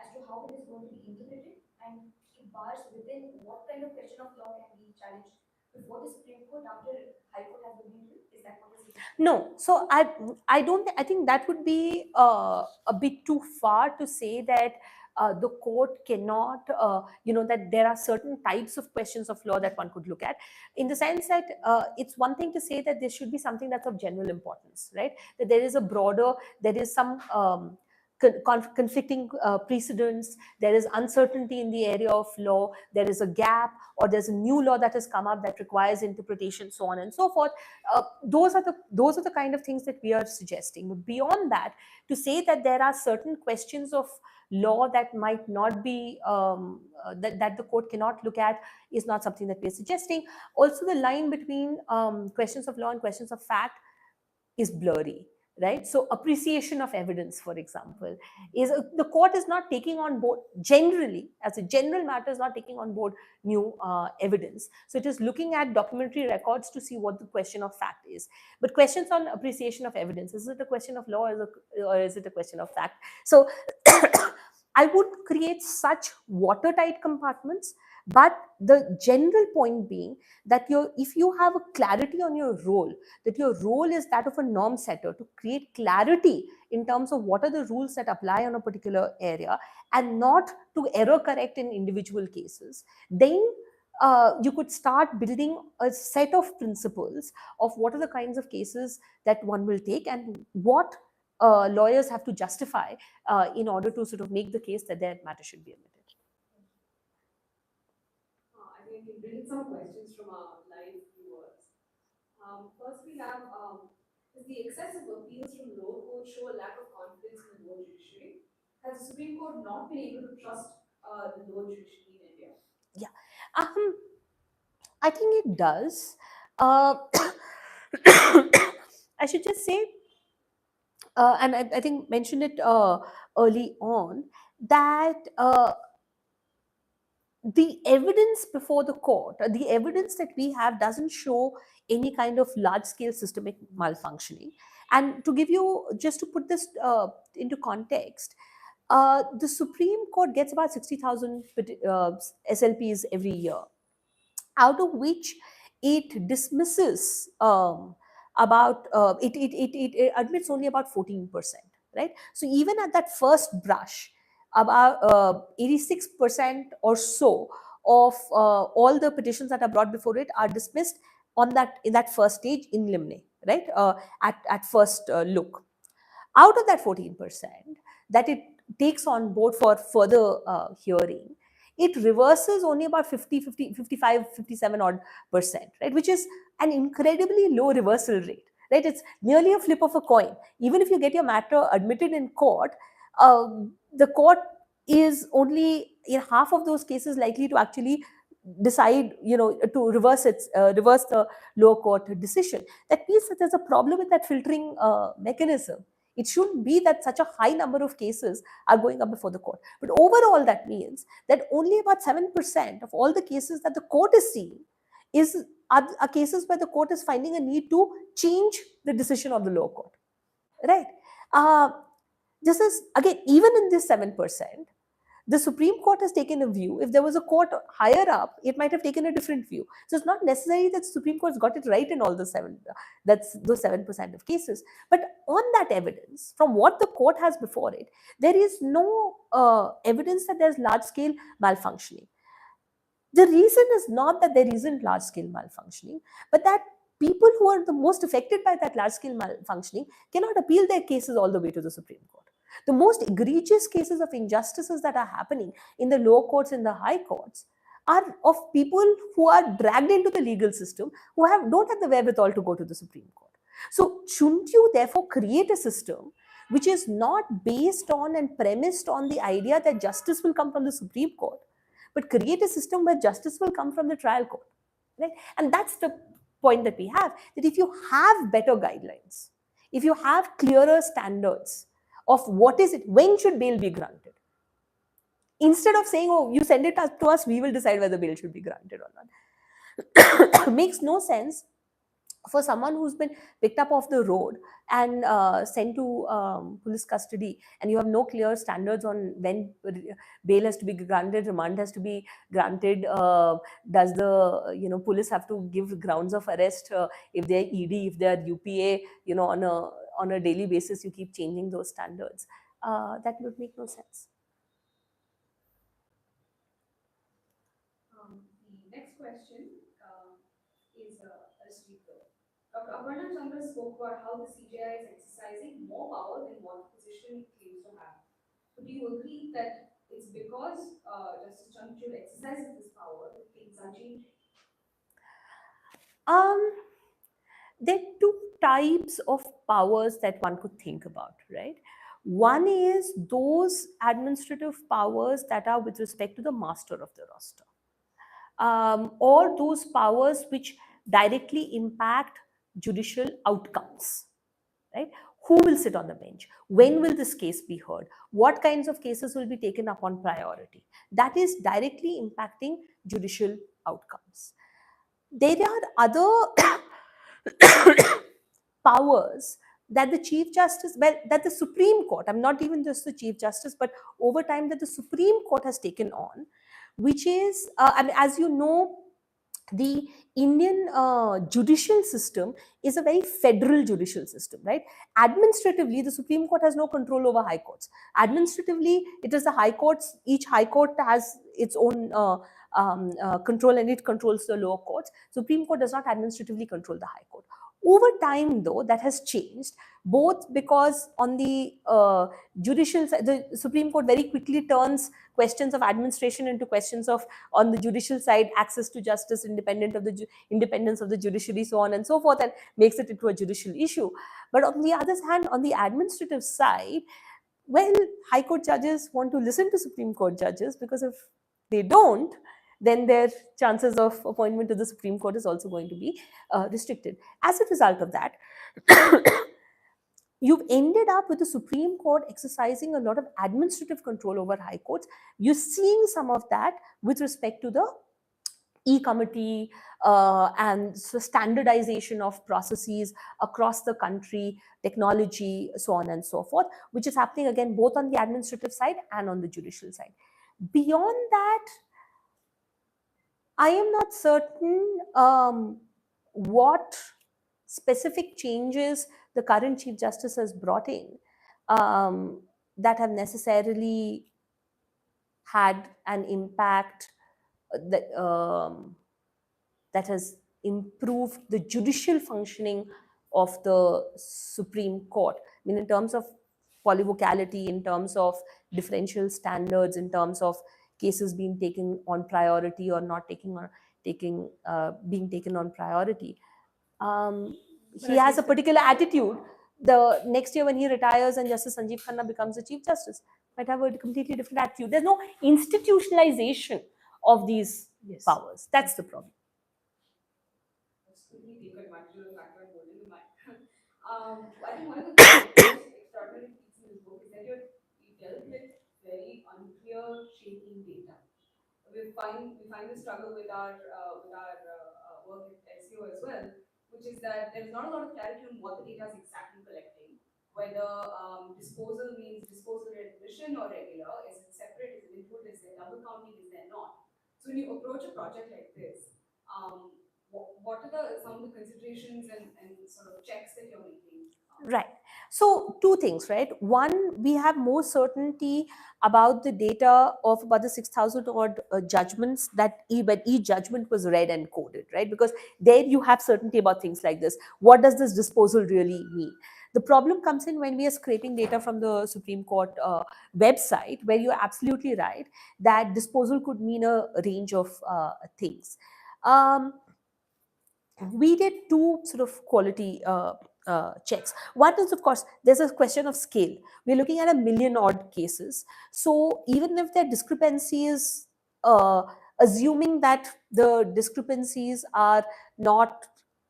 as to how it is going to be interpreted, and keep bars within what kind of question of law can be challenged before the Supreme Court after High Court has been into? Is that what is it? No. So I think that would be a bit too far to say that the court cannot, that there are certain types of questions of law that one could look at, in the sense that it's one thing to say that there should be something that's of general importance, right? That there is a broader, there is some conflicting precedents, there is uncertainty in the area of law, there is a gap, or there's a new law that has come up that requires interpretation, so on and so forth. Those are the kind of things that we are suggesting. But beyond that, to say that there are certain questions of law that might not be that the court cannot look at is not something that we're suggesting. Also, the line between questions of law and questions of fact is blurry, right? So appreciation of evidence, for example, is the court is not taking on board, generally as a general matter, is not taking on board new evidence. So it is looking at documentary records to see what the question of fact is. But questions on appreciation of evidence, is it a question of law or is it a question of fact? So I would create such watertight compartments, but the general point being that if you have a clarity on your role, that your role is that of a norm setter to create clarity in terms of what are the rules that apply on a particular area and not to error correct in individual cases, then you could start building a set of principles of what are the kinds of cases that one will take and what lawyers have to justify in order to sort of make the case that their matter should be admitted. I think we can bring in some questions from our live viewers. First, we have does the excessive appeals from lower courts show a lack of confidence in the lower judiciary? Has the Supreme Court not been able to trust the lower judiciary in India? Yeah, I think it does. I should just say, and I think mentioned it early on, that the evidence before the court, the evidence that we have doesn't show any kind of large-scale systemic malfunctioning. And to give you, just to put this into context, the Supreme Court gets about 60,000 SLPs every year, out of which it dismisses it admits only about 14%, right? So even at that first brush, about 86% or so of all the petitions that are brought before it are dismissed in that first stage in limine, right? At first look. Out of that 14% that it takes on board for further hearing, it reverses only about 55, 57 odd percent, right? Which is an incredibly low reversal rate, right? It's nearly a flip of a coin. Even if you get your matter admitted in court, the court is only in half of those cases likely to actually decide, to reverse the lower court decision. That means that there's a problem with that filtering mechanism. It shouldn't be that such a high number of cases are going up before the court. But overall, that means that only about 7% of all the cases that the court is seeing are cases where the court is finding a need to change the decision of the lower court, right? This is, again, even in this 7%, the Supreme Court has taken a view. If there was a court higher up, it might have taken a different view. So it's not necessary that the Supreme Court's got it right in all those 7% of cases. But on that evidence, from what the court has before it, there is no evidence that there's large-scale malfunctioning. The reason is not that there isn't large-scale malfunctioning, but that people who are the most affected by that large-scale malfunctioning cannot appeal their cases all the way to the Supreme Court. The most egregious cases of injustices that are happening in the lower courts and the high courts are of people who are dragged into the legal system, who don't have the wherewithal to go to the Supreme Court. So shouldn't you therefore create a system which is not based on and premised on the idea that justice will come from the Supreme Court, but create a system where justice will come from the trial court, right? And that's the point that we have, that if you have better guidelines, if you have clearer standards of what is it, when should bail be granted, instead of saying, oh, you send it to us, we will decide whether bail should be granted or not. Makes no sense for someone who's been picked up off the road and sent to police custody, and you have no clear standards on when bail has to be granted, remand has to be granted. Does the police have to give grounds of arrest if they're ED, if they're UPA? On a daily basis, you keep changing those standards. That would make no sense. The next question is a street though. Dr. Aparna Chandra spoke about how the CJI is exercising more power than what position it claims to have. do you agree that it's because Justice Chandrachud exercises this power that things are changing? There are two types of powers that one could think about, right? One is those administrative powers that are with respect to the master of the roster, or those powers which directly impact judicial outcomes, right? Who will sit on the bench? When will this case be heard? What kinds of cases will be taken up on priority? That is directly impacting judicial outcomes. There are other powers that the Chief Justice, well, that the Supreme Court, I'm not even just the Chief Justice, but over time that the Supreme Court has taken on, which is, I mean, as you know, the Indian judicial system is a very federal judicial system, right? Administratively, the Supreme Court has no control over high courts. Administratively, it is the high courts. Each high court has its own control, and it controls the lower courts. Supreme Court does not administratively control the high court. Over time, though, that has changed, both because on the judicial side, the Supreme Court very quickly turns questions of administration into questions of, on the judicial side, access to justice, independence of the judiciary, so on and so forth, and makes it into a judicial issue. But on the other hand, on the administrative side, well, High Court judges want to listen to Supreme Court judges, because if they don't, then their chances of appointment to the Supreme Court is also going to be restricted. As a result of that, you've ended up with the Supreme Court exercising a lot of administrative control over high courts. You're seeing some of that with respect to the e-committee and standardization of processes across the country, technology, so on and so forth, which is happening again both on the administrative side and on the judicial side. Beyond that, I am not certain what specific changes the current Chief Justice has brought in that have necessarily had an impact that, that has improved the judicial functioning of the Supreme Court. I mean, in terms of polyvocality, in terms of differential standards, in terms of cases being taken on priority or not being taken on priority. He has a particular attitude. The next year when he retires and Justice Sanjeev Khanna becomes the Chief Justice, might have a completely different attitude. There's no institutionalization of these powers. That's the problem. I think one of the most extraordinary feats in this book is that you dealt with very unclear, shaking data. We find the struggle with our work at SEO as well, which is that there's not a lot of clarity on what the data is exactly collecting, whether disposal means disposal admission or regular, is it separate, is it input, is there double counting, is there not? So when you approach a project like this, what are some of the considerations and sort of checks that you're making? Right. So two things, right? One, we have more certainty about the data of about the 6,000 odd judgments that when each judgment was read and coded, right? Because there you have certainty about things like this. What does this disposal really mean? The problem comes in when we are scraping data from the Supreme Court website, where you're absolutely right that disposal could mean a range of things. We did two sort of quality checks. One is, of course, there's a question of scale. We're looking at 1 million odd cases. So even if there are discrepancies, assuming that the discrepancies are not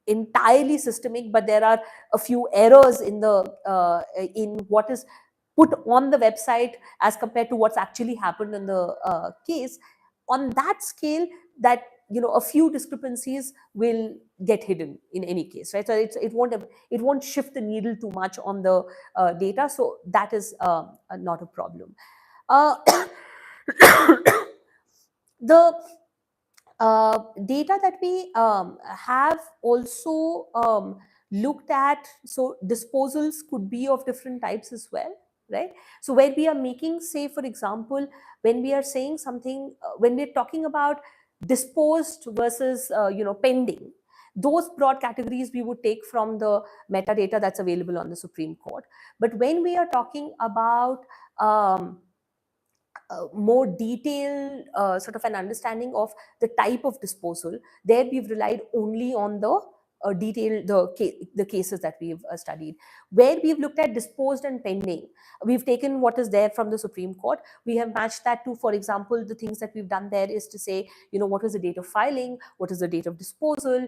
entirely systemic, but there are a few errors in in what is put on the website as compared to what's actually happened in the case, on that scale, that a few discrepancies will get hidden in any case, right? So it won't shift the needle too much on the data. So that is not a problem. The data that we have also looked at, so disposals could be of different types as well, right? So where we are making, say, for example, when we are saying something, when we're talking about disposed versus pending, those broad categories we would take from the metadata that's available on the Supreme Court. But when we are talking about more detailed sort of an understanding of the type of disposal. There we've relied only on the the cases that we've studied. Where we've looked at disposed and pending, we've taken what is there from the Supreme Court. We have matched that to, for example, the things that we've done there is to say, what was the date of filing, what is the date of disposal.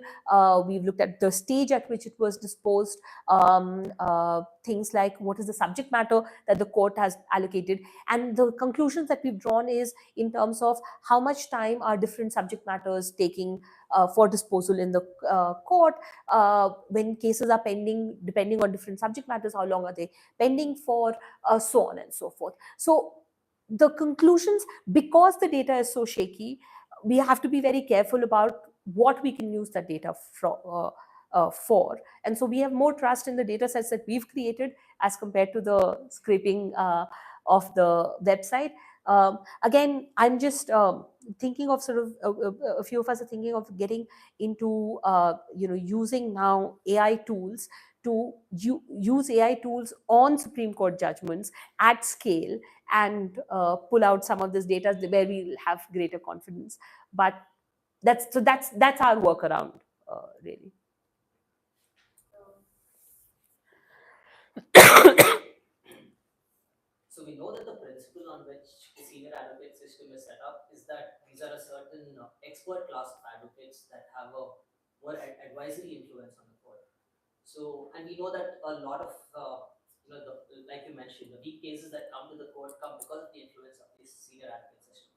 We've looked at the stage at which it was disposed, things like what is the subject matter that the court has allocated. And the conclusions that we've drawn is in terms of how much time are different subject matters taking for disposal in the court. When cases are pending, depending on different subject matters, how long are they pending for, so on and so forth. So the conclusions, because the data is so shaky, we have to be very careful about what we can use that data for. And so we have more trust in the data sets that we've created as compared to the scraping of the website. Again, I'm just thinking of sort of a few of us are thinking of getting into using now AI tools to use AI tools on Supreme Court judgments at scale and pull out some of this data where we'll have greater confidence. But that's our workaround, really. So we know that the principle on which the senior advocate system is set up is that these are a certain expert class of advocates that have a more advisory influence on the court. So, and we know that a lot of, like you mentioned, the weak cases that come to the court come because of the influence of this senior advocate system.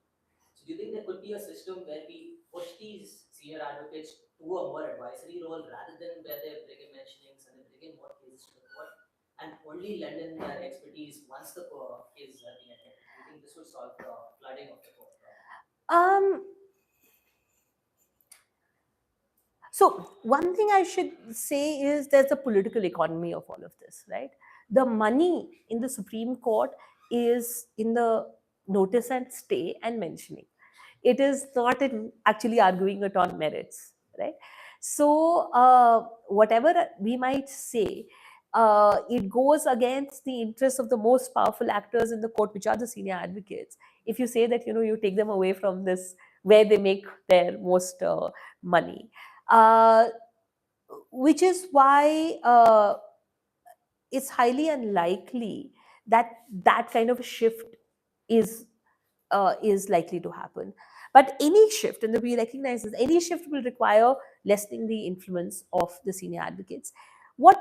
So do you think there could be a system where we push these senior advocates to a more advisory role rather than where they bring in mentionings and they bring in more cases to the court, and only lend in their expertise once the cases are being attended? Do you think this would solve the flooding of the court problem? So one thing I should say is there's a political economy of all of this, right? The money in the Supreme Court is in the notice and stay and mentioning. It is not in actually arguing it on merits, right? So whatever we might say, it goes against the interests of the most powerful actors in the court, which are the senior advocates. If you say that you take them away from this where they make their most money, which is why it's highly unlikely that that kind of a shift is likely to happen. But any shift, and we recognize this, any shift will require lessening the influence of the senior advocates. What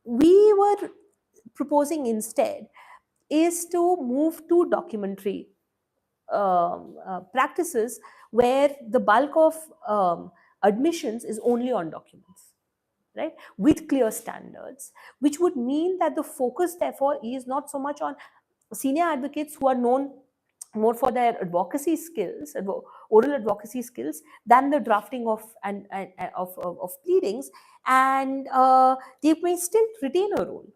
we were proposing instead is to move to documentary practices where the bulk of admissions is only on documents, right, with clear standards, which would mean that the focus therefore is not so much on senior advocates who are known more for their advocacy skills, oral advocacy skills, than the drafting of pleadings, and they may still retain a role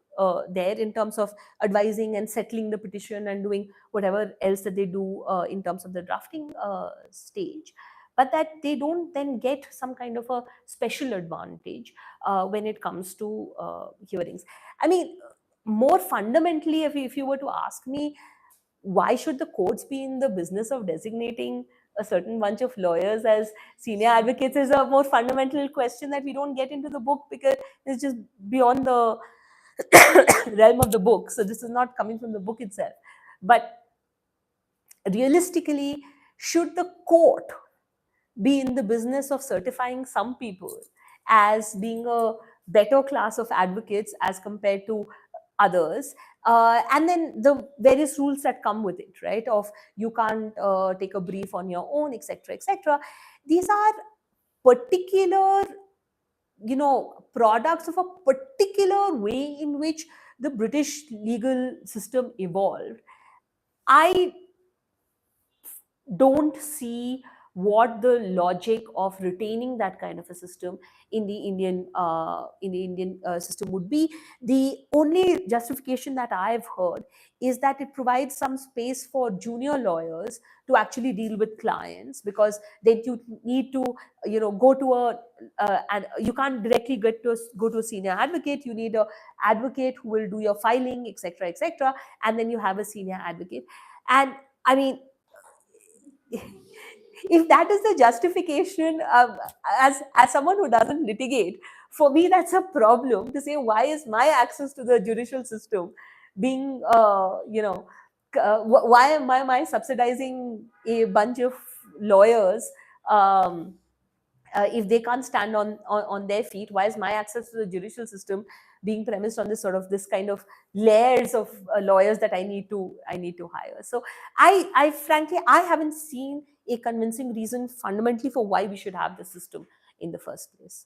there in terms of advising and settling the petition and doing whatever else that they do in terms of the drafting stage, but that they don't then get some kind of a special advantage when it comes to hearings. I mean, more fundamentally, if you were to ask me, why should the courts be in the business of designating a certain bunch of lawyers as senior advocates is a more fundamental question that we don't get into the book because it's just beyond the realm of the book. So this is not coming from the book itself. But realistically, should the court be in the business of certifying some people as being a better class of advocates as compared to others, and then the various rules that come with it, right, of you can't take a brief on your own, etc., etc. These are particular products of a particular way in which the British legal system evolved. I don't see what the logic of retaining that kind of a system in the Indian system would be. The only justification that I've heard is that it provides some space for junior lawyers to actually deal with clients, because then you need to go to and you can't directly go to a senior advocate. You need an advocate who will do your filing, etc., etc., and then you have a senior advocate. And I mean, if that is the justification, as someone who doesn't litigate, for me that's a problem to say why is my access to the judicial system being, why am I subsidizing a bunch of lawyers? If they can't stand on their feet, why is my access to the judicial system being premised on this kind of layers of lawyers that I need to hire? So I frankly I haven't seen a convincing reason fundamentally for why we should have the system in the first place.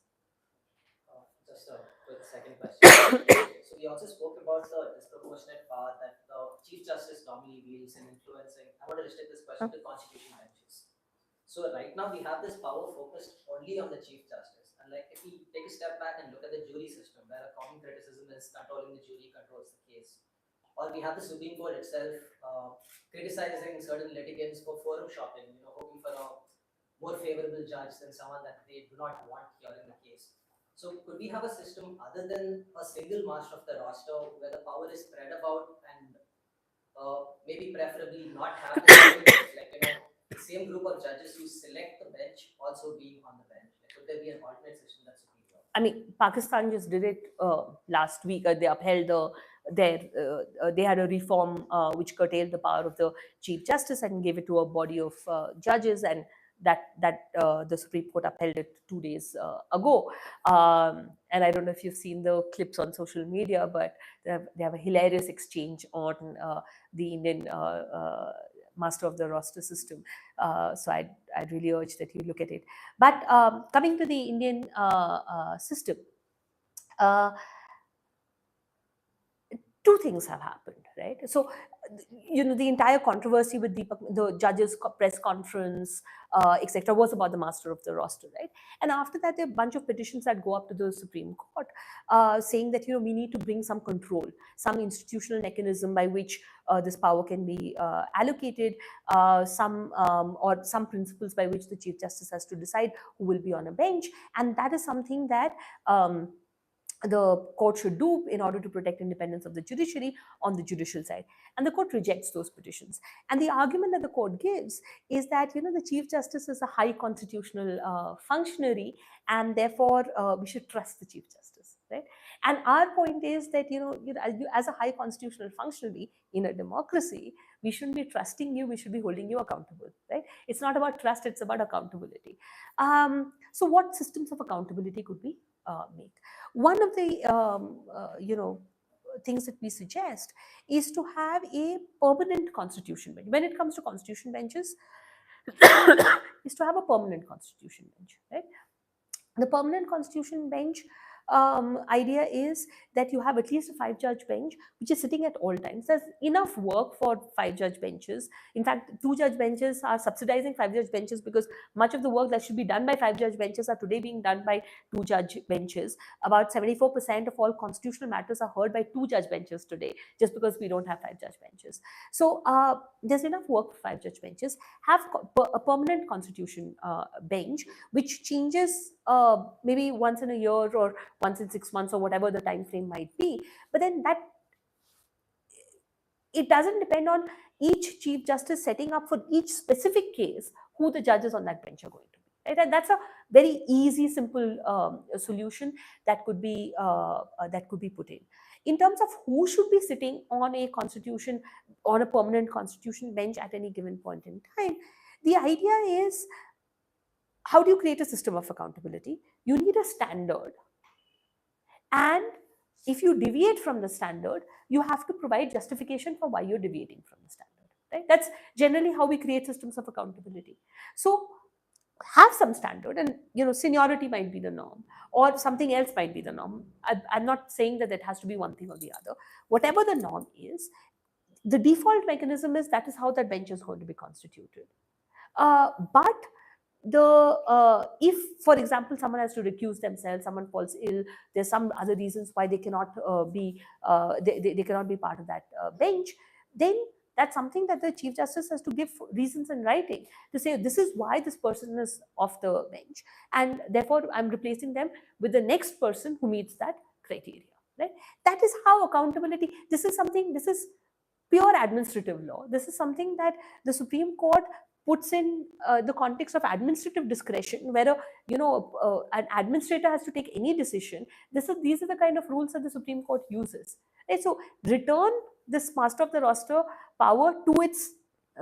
Just a quick second question. So we also spoke about the disproportionate power that the Chief Justice normally wields in influencing. I want to restrict this question to constitution benches. So right now we have this power focused only on the Chief Justice. And like if we take a step back and look at the jury system, where a common criticism is controlling the jury controls the case. Or we have the Supreme Court itself criticizing certain litigants for forum shopping, hoping for a more favorable judge than someone that they do not want hearing the case. So could we have a system other than a single master of the roster where the power is spread about and maybe preferably not have the same, the same group of judges who select the bench also being on the bench? Like, could there be an alternate system that's superior? I mean, Pakistan just did it last week. They upheld they had a reform which curtailed the power of the Chief Justice and gave it to a body of judges, and that the Supreme Court upheld it 2 days ago. And I don't know if you've seen the clips on social media, but they have a hilarious exchange on the Indian master of the roster system. So I'd really urge that you look at it. But coming to the Indian system, two things have happened, right? So, the entire controversy with the judges' press conference, etc., was about the master of the roster, right? And after that, there are a bunch of petitions that go up to the Supreme Court, saying that we need to bring some control, some institutional mechanism by which this power can be allocated, some principles by which the Chief Justice has to decide who will be on a bench, and that is something that the court should do in order to protect independence of the judiciary on the judicial side. And the court rejects those petitions. And the argument that the court gives is that the Chief Justice is a high constitutional functionary, and therefore we should trust the Chief Justice, right? And our point is that as a high constitutional functionary in a democracy, we shouldn't be trusting you, we should be holding you accountable, right? It's not about trust, it's about accountability. So what systems of accountability could we make? One of the things that we suggest is to have a permanent constitution bench. When it comes to constitution benches, is to have a permanent constitution bench, right? The permanent constitution bench idea is that you have at least a 5-judge bench which is sitting at all times. There's enough work for 5-judge benches. In fact, 2-judge benches are subsidizing 5-judge benches because much of the work that should be done by 5-judge benches are today being done by 2-judge benches. About 74% of all constitutional matters are heard by 2-judge benches today, just because we don't have 5-judge benches. So there's enough work for 5-judge benches. Have a permanent constitution bench which changes maybe once in a year or once in 6 months or whatever the time frame might be, but then that it doesn't depend on each Chief Justice setting up for each specific case who the judges on that bench are going to be, right? And that's a very easy, simple solution that could be put in. In terms of who should be sitting on a permanent constitution bench at any given point in time, the idea is, how do you create a system of accountability? You need a standard. And if you deviate from the standard, you have to provide justification for why you're deviating from the standard, right? That's generally how we create systems of accountability. So have some standard, and seniority might be the norm, or something else might be the norm. I'm not saying that it has to be one thing or the other. Whatever the norm is, the default mechanism is that is how that bench is going to be constituted. But if, for example, someone has to recuse themselves, someone falls ill, there's some other reasons why they cannot be they cannot be part of that bench, then that's something that the Chief Justice has to give reasons in writing to say this is why this person is off the bench, and therefore I'm replacing them with the next person who meets that criteria, right? That is how accountability. This is pure administrative law. This is something that the Supreme Court puts in the context of administrative discretion, where an administrator has to take any decision. These are the kind of rules that the Supreme Court uses. Right? So return this master of the roster power to its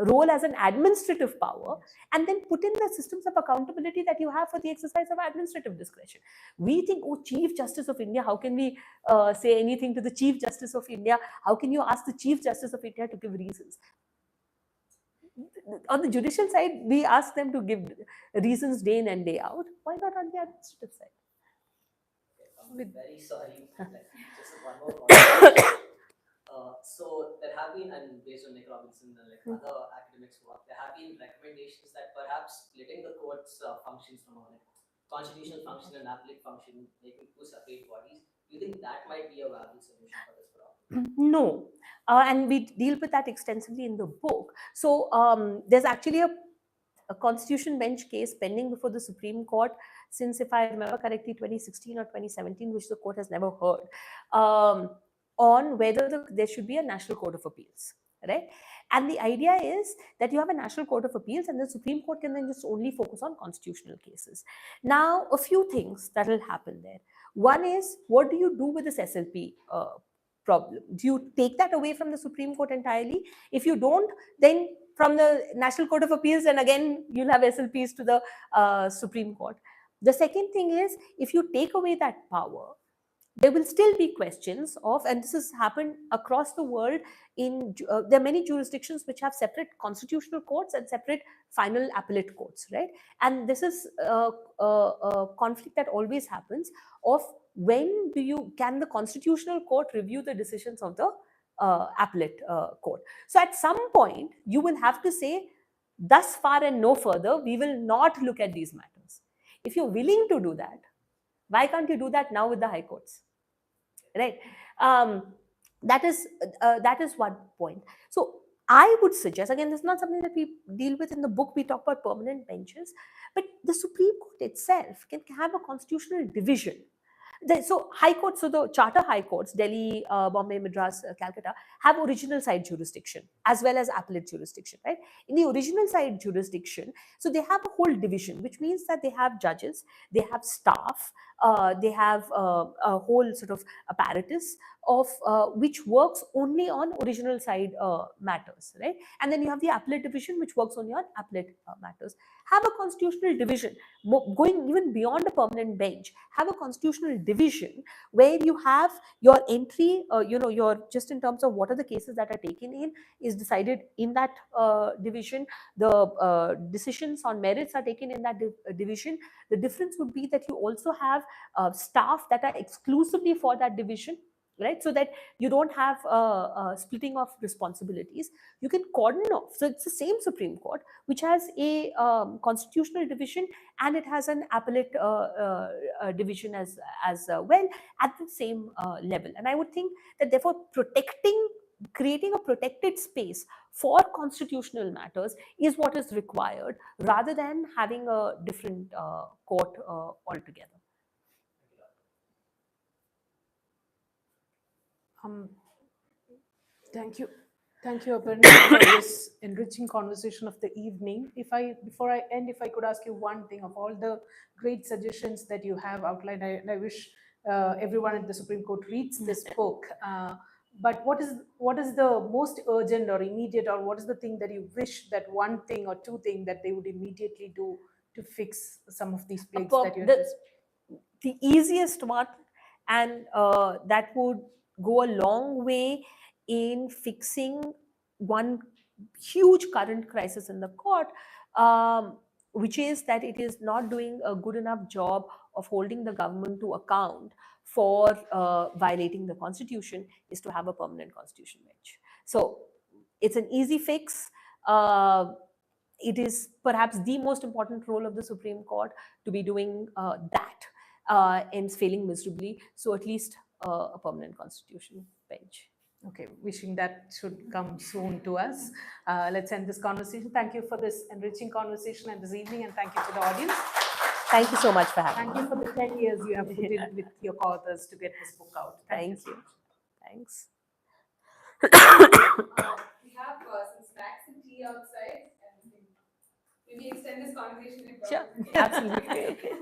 role as an administrative power, and then put in the systems of accountability that you have for the exercise of administrative discretion. We think, oh, Chief Justice of India, how can we say anything to the Chief Justice of India? How can you ask the Chief Justice of India to give reasons? On the judicial side, we ask them to give reasons day in and day out. Why not on the administrative side? I'm very sorry. Just one more point. So there have been, and based on Nick Robinson and other academics' work, there have been recommendations that perhaps splitting the court's functions from a constitutional function and appellate function, making two separate bodies, do you think that might be a viable solution for this problem? No. And we deal with that extensively in the book. So there's actually a constitution bench case pending before the Supreme Court since, if I remember correctly, 2016 or 2017, which the court has never heard, on whether there should be a National Court of Appeals, right? And the idea is that you have a National Court of Appeals and the Supreme Court can then just only focus on constitutional cases. Now, a few things that will happen there. One is, what do you do with this SLP problem? Do you take that away from the Supreme Court entirely? If you don't, then from the National Court of Appeals, and again, you'll have SLPs to the Supreme Court. The second thing is, if you take away that power, there will still be questions of, and this has happened across the world, there are many jurisdictions which have separate constitutional courts and separate final appellate courts, right? And this is a conflict that always happens of when can the constitutional court review the decisions of the appellate court. So at some point, you will have to say, thus far and no further, we will not look at these matters. If you're willing to do that, why can't you do that now with the high courts, right? That is one point. So I would suggest, again, this is not something that we deal with in the book. We talk about permanent benches, but the Supreme Court itself can have a constitutional division. So high courts, so the charter high courts, Delhi, Bombay, Madras, Calcutta, have original side jurisdiction as well as appellate jurisdiction, right? In the original side jurisdiction, so they have a whole division, which means that they have judges, they have staff, they have a whole sort of apparatus of which works only on original side matters, right? And then you have the appellate division, which works only on appellate matters. Have a constitutional division, going even beyond a permanent bench. Have a constitutional division where you have your entry, your just in terms of what are the cases that are taken in is decided in that division. The decisions on merits are taken in that division. The difference would be that you also have staff that are exclusively for that division, right? So that you don't have splitting of responsibilities. You can cordon off. So it's the same Supreme Court, which has a constitutional division and it has an appellate division as well at the same level. And I would think that therefore creating a protected space for constitutional matters is what is required, rather than having a different court altogether. Thank you, Aparna, for this enriching conversation of the evening. Before I end, if I could ask you one thing, of all the great suggestions that you have outlined, I wish everyone at the Supreme Court reads this book. But what is the most urgent or immediate, or what is the thing that you wish, that one thing or two things that they would immediately do to fix some of these plagues that you have? The easiest one, and that would go a long way in fixing one huge current crisis in the court, which is that it is not doing a good enough job of holding the government to account for violating the constitution, is to have a permanent constitution bench. So it's an easy fix. It is perhaps the most important role of the Supreme Court to be doing that, and failing miserably. So at least a permanent constitution bench. Okay, wishing that should come soon to us. Let's end this conversation. Thank you for this enriching conversation and this evening, and thank you to the audience. Thank you so much for having me. Thank you for the 10 years you have put in with your co-authors to get this book out. Thank you. Thanks. We have some snacks and tea outside, and we can maybe extend this conversation. Sure, absolutely. Okay.